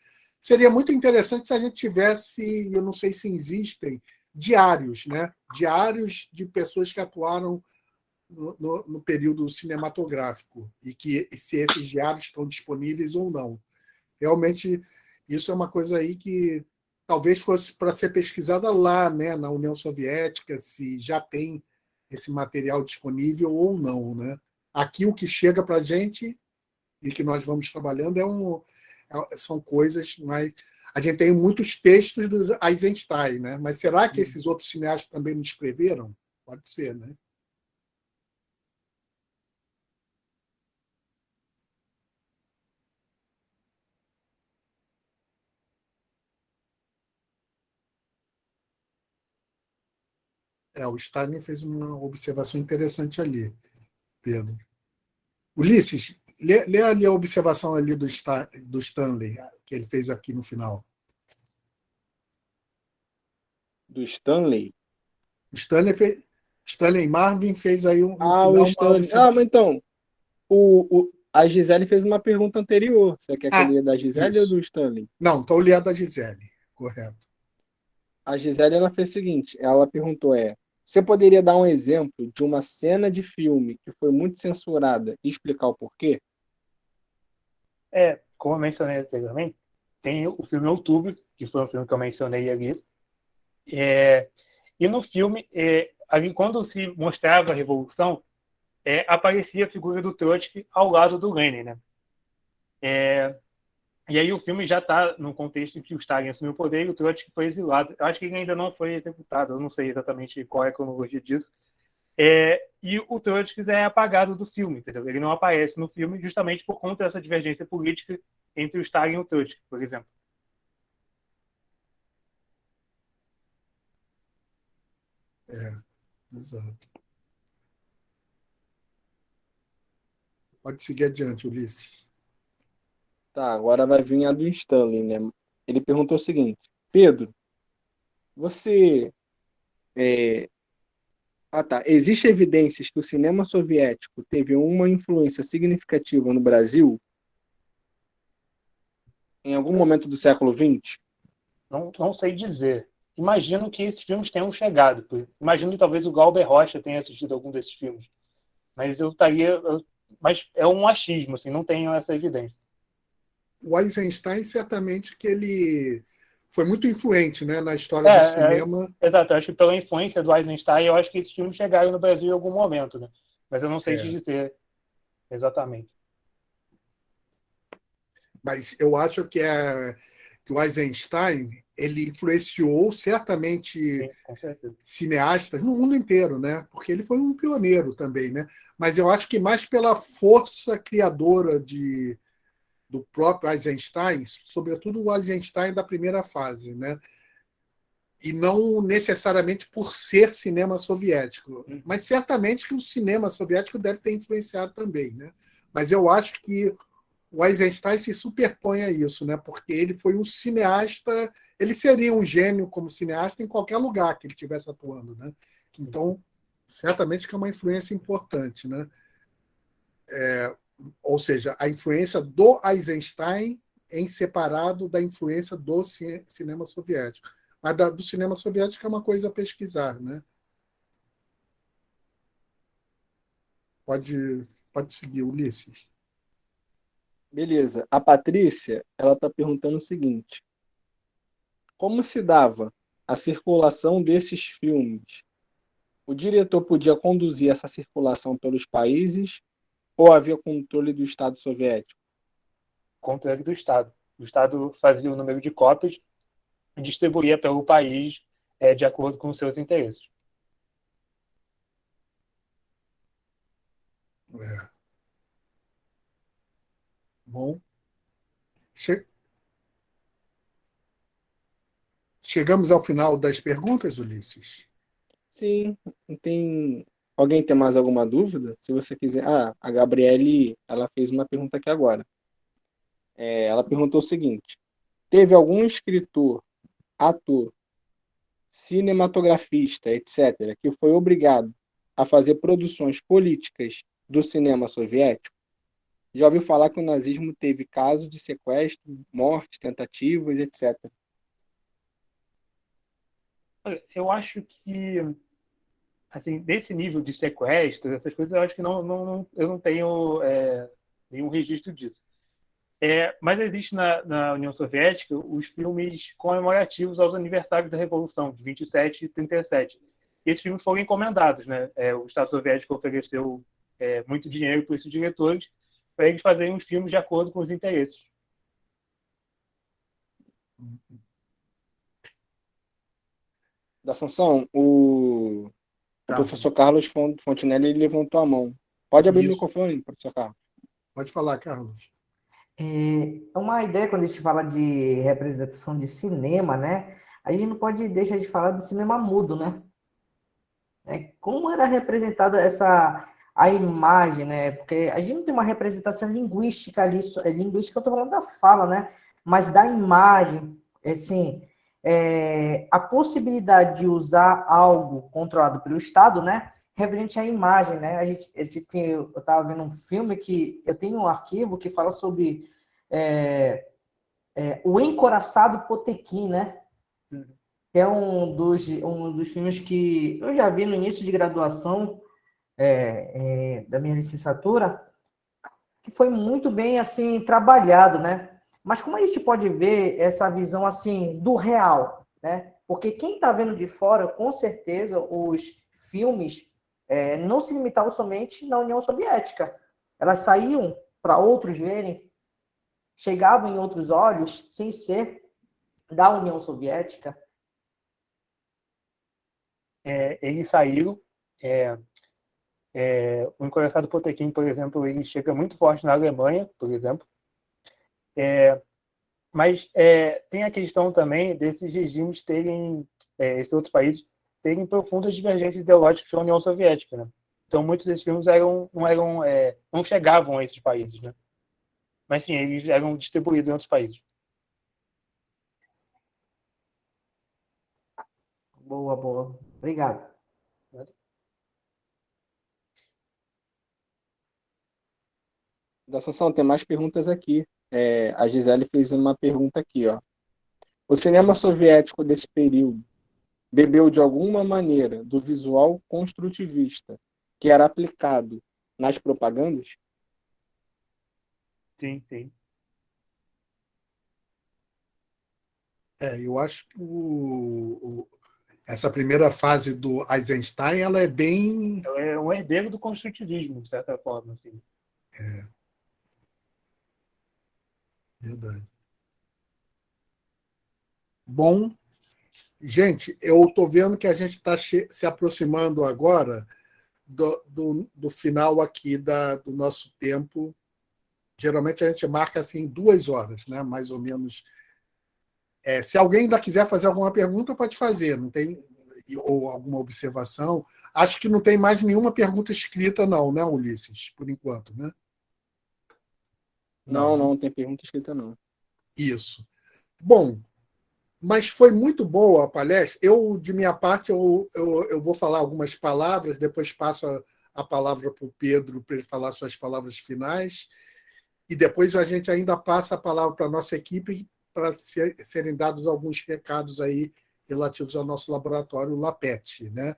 Seria muito interessante se a gente tivesse, eu não sei se existem, diários, né? Diários de pessoas que atuaram no período cinematográfico e que se esses diários estão disponíveis ou não. Realmente, isso é uma coisa aí que talvez fosse para ser pesquisada lá, né, na União Soviética, se já tem esse material disponível ou não. Né? Aqui, o que chega para a gente e que nós vamos trabalhando são coisas, mas a gente tem muitos textos do Eisenstein, né? Mas será que esses outros cineastas também não escreveram? Pode ser, né? O Stalin fez uma observação interessante ali, Pedro. Ulisses, lê ali a observação ali do Stanley, que ele fez aqui no final. Do Stanley? Stanley Marvin fez aí no o final Stanley. uma observação. Mas então, a Gisele fez uma pergunta anterior. Você quer que eu leia da Gisele ou do Stanley? Não, então lê a da Gisele, correto. A Gisele ela fez o seguinte, ela perguntou, você poderia dar um exemplo de uma cena de filme que foi muito censurada e explicar o porquê? Como eu mencionei anteriormente, tem o filme Outubro, que foi um filme que eu mencionei ali. E no filme, ali quando se mostrava a Revolução, aparecia a figura do Trotsky ao lado do Lenin, né? E aí o filme já está no contexto em que o Stalin assumiu o poder e o Trotsky foi exilado. Eu acho que ele ainda não foi executado, eu não sei exatamente qual é a cronologia disso. E o Trotsky é apagado do filme, entendeu? Ele não aparece no filme justamente por conta dessa divergência política entre o Stalin e o Trotsky, por exemplo. Exato. Pode seguir adiante, Ulisses. Tá, agora vai vir a do Stanley, né? Ele perguntou o seguinte, Pedro, você... Existem evidências que o cinema soviético teve uma influência significativa no Brasil em algum momento do século XX? Não sei dizer. Imagino que esses filmes tenham chegado. Imagino que talvez o Galber Rocha tenha assistido algum desses filmes. Mas mas é um achismo, assim, não tenho essa evidência. O Eisenstein, certamente que ele foi muito influente, né, na história do cinema. Exato, eu acho que pela influência do Eisenstein, eu acho que esses filmes chegaram no Brasil em algum momento, né? Mas eu não sei dizer exatamente. Mas eu acho que o Eisenstein ele influenciou certamente cineastas no mundo inteiro, né? Porque ele foi um pioneiro também, né? Mas eu acho que mais pela força criadora do próprio Eisenstein, sobretudo o Eisenstein da primeira fase, né? E não necessariamente por ser cinema soviético, mas certamente que o cinema soviético deve ter influenciado também, né? Mas eu acho que o Eisenstein se superpõe a isso, né? Porque ele foi um cineasta, ele seria um gênio como cineasta em qualquer lugar que ele estivesse atuando, né? Então, certamente que é uma influência importante, né? Ou seja, a influência do Eisenstein em separado da influência do cinema soviético. Mas do cinema soviético é uma coisa a pesquisar, né? Pode seguir, Ulisses. Beleza. A Patrícia, ela está perguntando o seguinte: como se dava a circulação desses filmes? O diretor podia conduzir essa circulação pelos países ou havia controle do Estado soviético? Controle do Estado. O Estado fazia o número de cópias e distribuía pelo país de acordo com os seus interesses. É. Bom, che- chegamos ao final das perguntas, Ulisses? Sim, não tem. Alguém tem mais alguma dúvida? Se você quiser. Ah, a Gabriele, ela fez uma pergunta aqui agora. Ela perguntou o seguinte: teve algum escritor, ator, cinematografista, etc., que foi obrigado a fazer produções políticas do cinema soviético? Já ouviu falar que o nazismo teve casos de sequestro, morte, tentativas, etc. Olha, eu acho que, assim, desse nível de sequestro, essas coisas, eu acho que eu não tenho nenhum registro disso. Mas existe na União Soviética os filmes comemorativos aos aniversários da Revolução, de 27 e 37. E esses filmes foram encomendados, né? O Estado Soviético ofereceu muito dinheiro para esses diretores para eles fazerem os filmes de acordo com os interesses. Da Assunção, o professor Carlos Fontinelli ele levantou a mão. Pode abrir o Isso. microfone, professor Carlos. Pode falar, Carlos. É uma ideia quando a gente fala de representação de cinema, né? A gente não pode deixar de falar do cinema mudo, né? Como era representada a imagem, né? Porque a gente não tem uma representação linguística ali, linguística eu estou falando da fala, né? Mas da imagem, assim, a possibilidade de usar algo controlado pelo Estado, né? Referente à imagem, né? Eu estava vendo um filme que eu tenho um arquivo que fala sobre o Encoraçado Potemkin, né? Que é um dos filmes que eu já vi no início de graduação da minha licenciatura, que foi muito bem assim trabalhado, né? Mas como a gente pode ver essa visão assim do real, né? Porque quem está vendo de fora, com certeza, os filmes não se limitavam somente na União Soviética. Elas saíam para outros verem, chegavam em outros olhos, sem ser da União Soviética. Eles saíram. O Encoraçado Potemkin, por exemplo, ele chega muito forte na Alemanha, por exemplo. Mas tem a questão também desses regimes terem, esses outros países, terem profundas divergências ideológicas com a União Soviética, né? Então, muitos desses filmes não chegavam a esses países, né? Mas sim, eles eram distribuídos em outros países. Boa, boa. Obrigado. Da Assunção, tem mais perguntas aqui. A Gisele fez uma pergunta aqui, ó. O cinema soviético desse período bebeu de alguma maneira do visual construtivista que era aplicado nas propagandas? Sim, sim. Eu acho que essa primeira fase do Eisenstein ela é bem. É um herdeiro do construtivismo, de certa forma. Assim. Verdade. Bom, gente, eu estou vendo que a gente está se aproximando agora do final aqui do nosso tempo. Geralmente a gente marca assim 2 horas, né? Mais ou menos. Se alguém ainda quiser fazer alguma pergunta, pode fazer, não tem, ou alguma observação. Acho que não tem mais nenhuma pergunta escrita, não, né, Ulisses, por enquanto, né? Não, não tem pergunta escrita, não. Isso. Bom, mas foi muito boa a palestra. Eu, de minha parte, eu vou falar algumas palavras, depois passo a palavra para o Pedro para ele falar suas palavras finais, e depois a gente ainda passa a palavra para a nossa equipe para serem dados alguns recados aí relativos ao nosso laboratório LAPET, né?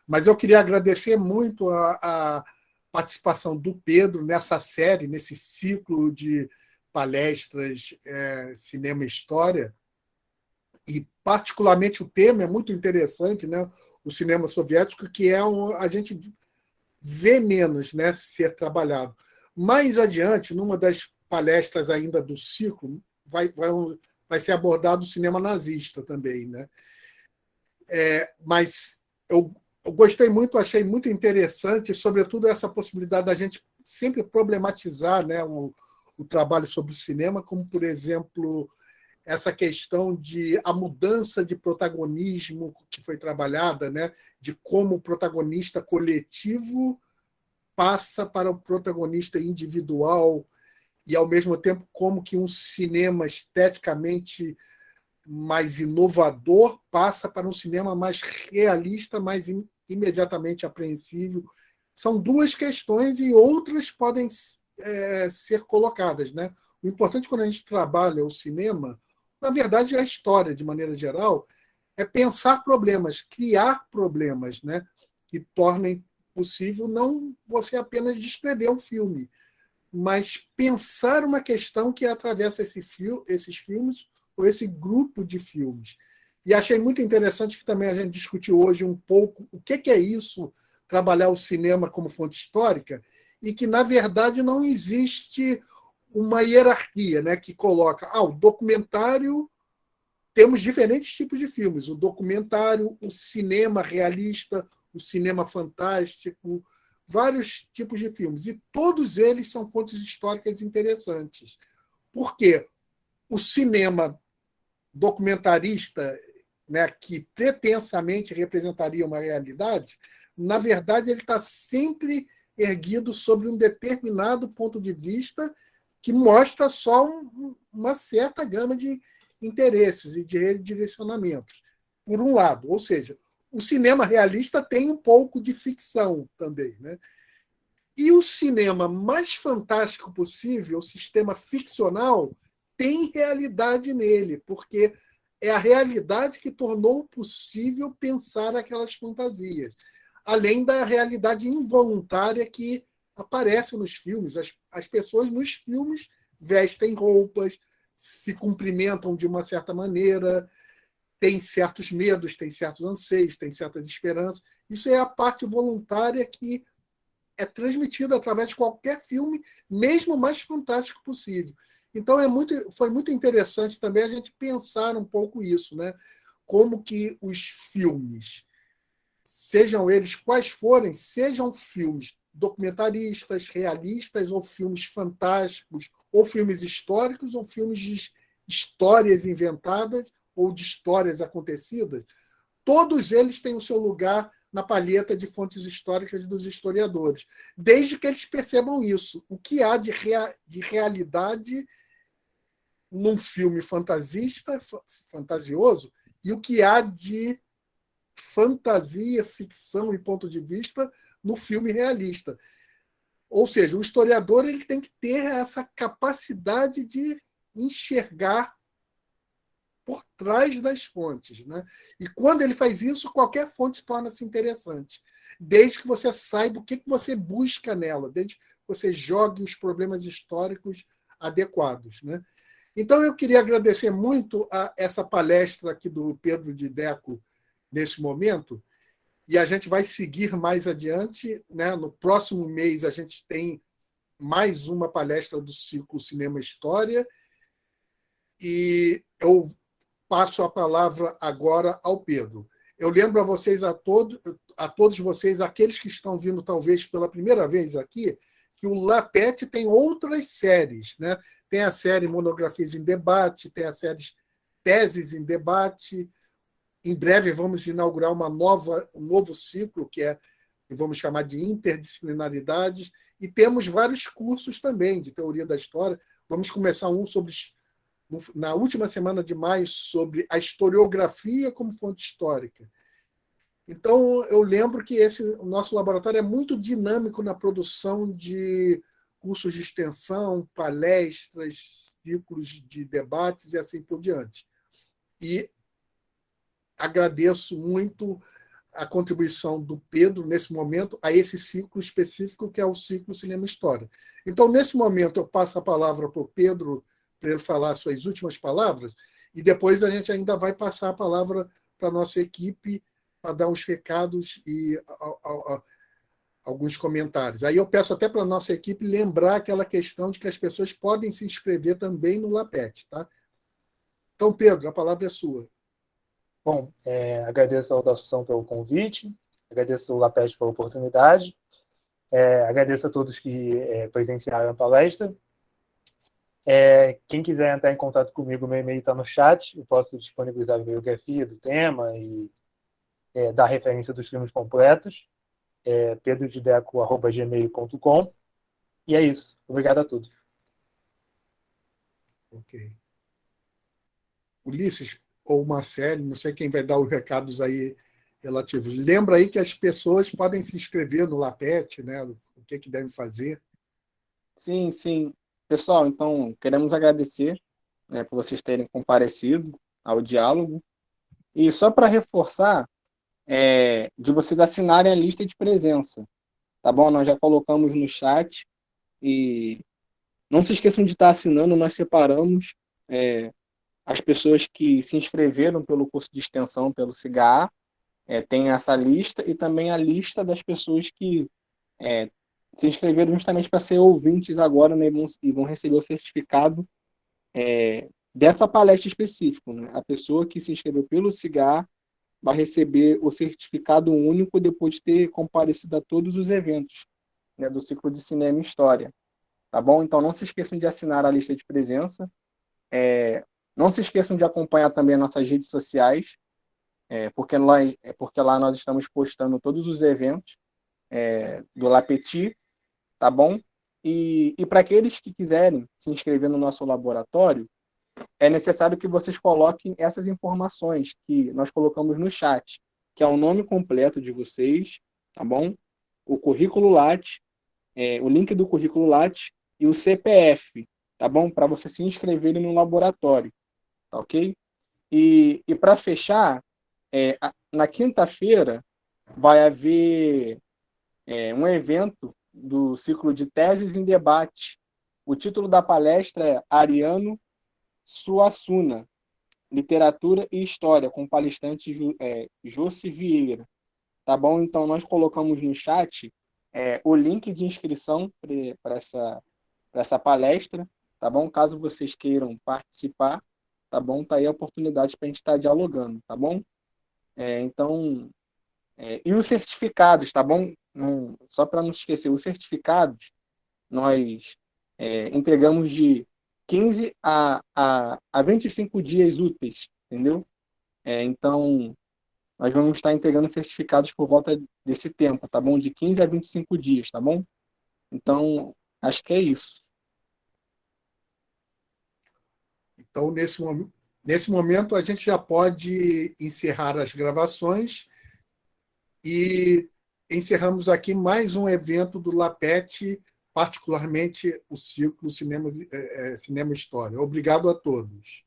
Mas eu queria agradecer muito a participação do Pedro nessa série, nesse ciclo de palestras Cinema e História, e particularmente o tema é muito interessante, né? O cinema soviético, que a gente vê menos, né, ser trabalhado. Mais adiante, numa das palestras ainda do ciclo, vai ser abordado o cinema nazista também, né? Mas eu gostei muito, achei muito interessante, sobretudo essa possibilidade da gente sempre problematizar, né, o trabalho sobre o cinema, como, por exemplo, essa questão de a mudança de protagonismo que foi trabalhada, né, de como o protagonista coletivo passa para o protagonista individual e, ao mesmo tempo, como que um cinema esteticamente mais inovador passa para um cinema mais realista, mais imediatamente apreensível. São duas questões e outras podem ser colocadas, né? O importante quando a gente trabalha o cinema, na verdade, a história, de maneira geral, é pensar problemas, criar problemas, né? Que tornem possível não você apenas descrever um filme, mas pensar uma questão que atravessa esses filmes ou esse grupo de filmes. E achei muito interessante que também a gente discutiu hoje um pouco o que é isso, trabalhar o cinema como fonte histórica, e que, na verdade, não existe uma hierarquia, né, que coloca o documentário, temos diferentes tipos de filmes, o documentário, o cinema realista, o cinema fantástico, vários tipos de filmes, e todos eles são fontes históricas interessantes. Por quê? O cinema documentarista, né, que pretensamente representaria uma realidade, na verdade, ele está sempre erguido sobre um determinado ponto de vista que mostra só uma certa gama de interesses e de redirecionamentos, por um lado. Ou seja, o cinema realista tem um pouco de ficção também, né? E o cinema mais fantástico possível, o sistema ficcional, tem realidade nele, porque é a realidade que tornou possível pensar aquelas fantasias, além da realidade involuntária que aparece nos filmes. As pessoas nos filmes vestem roupas, se cumprimentam de uma certa maneira, têm certos medos, têm certos anseios, têm certas esperanças. Isso é a parte voluntária que é transmitida através de qualquer filme, mesmo o mais fantástico possível. Então, foi muito interessante também a gente pensar um pouco isso, né? Como que os filmes, sejam eles quais forem, sejam filmes documentaristas, realistas, ou filmes fantásticos, ou filmes históricos, ou filmes de histórias inventadas, ou de histórias acontecidas, todos eles têm o seu lugar na palheta de fontes históricas dos historiadores, desde que eles percebam isso. O que há de realidade num filme fantasioso e o que há de fantasia, ficção e ponto de vista no filme realista. Ou seja, o historiador ele tem que ter essa capacidade de enxergar por trás das fontes, né? E quando ele faz isso, qualquer fonte torna-se interessante, desde que você saiba o que você busca nela, desde que você jogue os problemas históricos adequados, né? Então, eu queria agradecer muito a essa palestra aqui do Pedro de Deco nesse momento, e a gente vai seguir mais adiante, né? No próximo mês, a gente tem mais uma palestra do ciclo Cinema e História, e eu passo a palavra agora ao Pedro. Eu lembro a todos vocês, aqueles que estão vindo talvez pela primeira vez aqui, que o LAPET tem outras séries, né? Tem a série Monografias em Debate, tem a série Teses em Debate. Em breve vamos inaugurar um novo ciclo, que vamos chamar de interdisciplinaridades, e temos vários cursos também de teoria da história, Vamos começar na última semana de maio, sobre a historiografia como fonte histórica. Então, eu lembro que o nosso laboratório é muito dinâmico na produção de cursos de extensão, palestras, ciclos de debates e assim por diante. E agradeço muito a contribuição do Pedro, nesse momento, a esse ciclo específico, que é o ciclo Cinema e História. Então, nesse momento, eu passo a palavra para o Pedro, para ele falar suas últimas palavras, e depois a gente ainda vai passar a palavra para a nossa equipe, para dar uns recados e alguns comentários. Aí eu peço até para a nossa equipe lembrar aquela questão de que as pessoas podem se inscrever também no LAPET. Tá? Então, Pedro, a palavra é sua. Bom, agradeço ao Assunção pelo convite, agradeço ao LAPET pela oportunidade, agradeço a todos que presenciaram a palestra. Quem quiser entrar em contato comigo, meu e-mail está no chat, eu posso disponibilizar a bibliografia do tema e dar referência dos filmes completos, pedrodideco@gmail.com. E é isso. Obrigado a todos. Ok. Ulisses ou Marcelo, não sei quem vai dar os recados aí relativos. Lembra aí que as pessoas podem se inscrever no LAPET, né? O que devem fazer. Sim, sim. Pessoal, então, queremos agradecer, né, por vocês terem comparecido ao diálogo. E só para reforçar, de vocês assinarem a lista de presença, tá bom? Nós já colocamos no chat e não se esqueçam de estar assinando, nós separamos as pessoas que se inscreveram pelo curso de extensão, pelo CIGA, tem essa lista, e também a lista das pessoas que se inscreveram justamente para ser ouvintes agora, né, e vão receber o certificado dessa palestra específica. Né? A pessoa que se inscreveu pelo CIGA vai receber o certificado único depois de ter comparecido a todos os eventos, né, do ciclo de Cinema e História. Tá bom? Então não se esqueçam de assinar a lista de presença. Não se esqueçam de acompanhar também as nossas redes sociais, porque lá nós estamos postando todos os eventos do LAPETI, tá bom? E para aqueles que quiserem se inscrever no nosso laboratório, é necessário que vocês coloquem essas informações que nós colocamos no chat, que é o nome completo de vocês, tá bom? O currículo Lattes, o link do currículo Lattes e o CPF, tá bom? Para você se inscreverem no laboratório, tá ok? E para fechar, na quinta-feira vai haver um evento do ciclo de Teses em Debate. O título da palestra é Ariano Suassuna, Literatura e História, com o palestrante Jossi Vieira. Tá bom? Então, nós colocamos no chat o link de inscrição para essa palestra, tá bom? Caso vocês queiram participar, tá bom? Tá aí a oportunidade para a gente estar dialogando, tá bom? Então, e os certificados, tá bom? Só para não esquecer, os certificados nós entregamos de 15 a 25 dias úteis, entendeu? Então, nós vamos estar entregando certificados por volta desse tempo, tá bom? De 15 a 25 dias, tá bom? Então, acho que é isso. Então, nesse momento, a gente já pode encerrar as gravações e encerramos aqui mais um evento do LAPET, particularmente o ciclo Cinema e História. Obrigado a todos.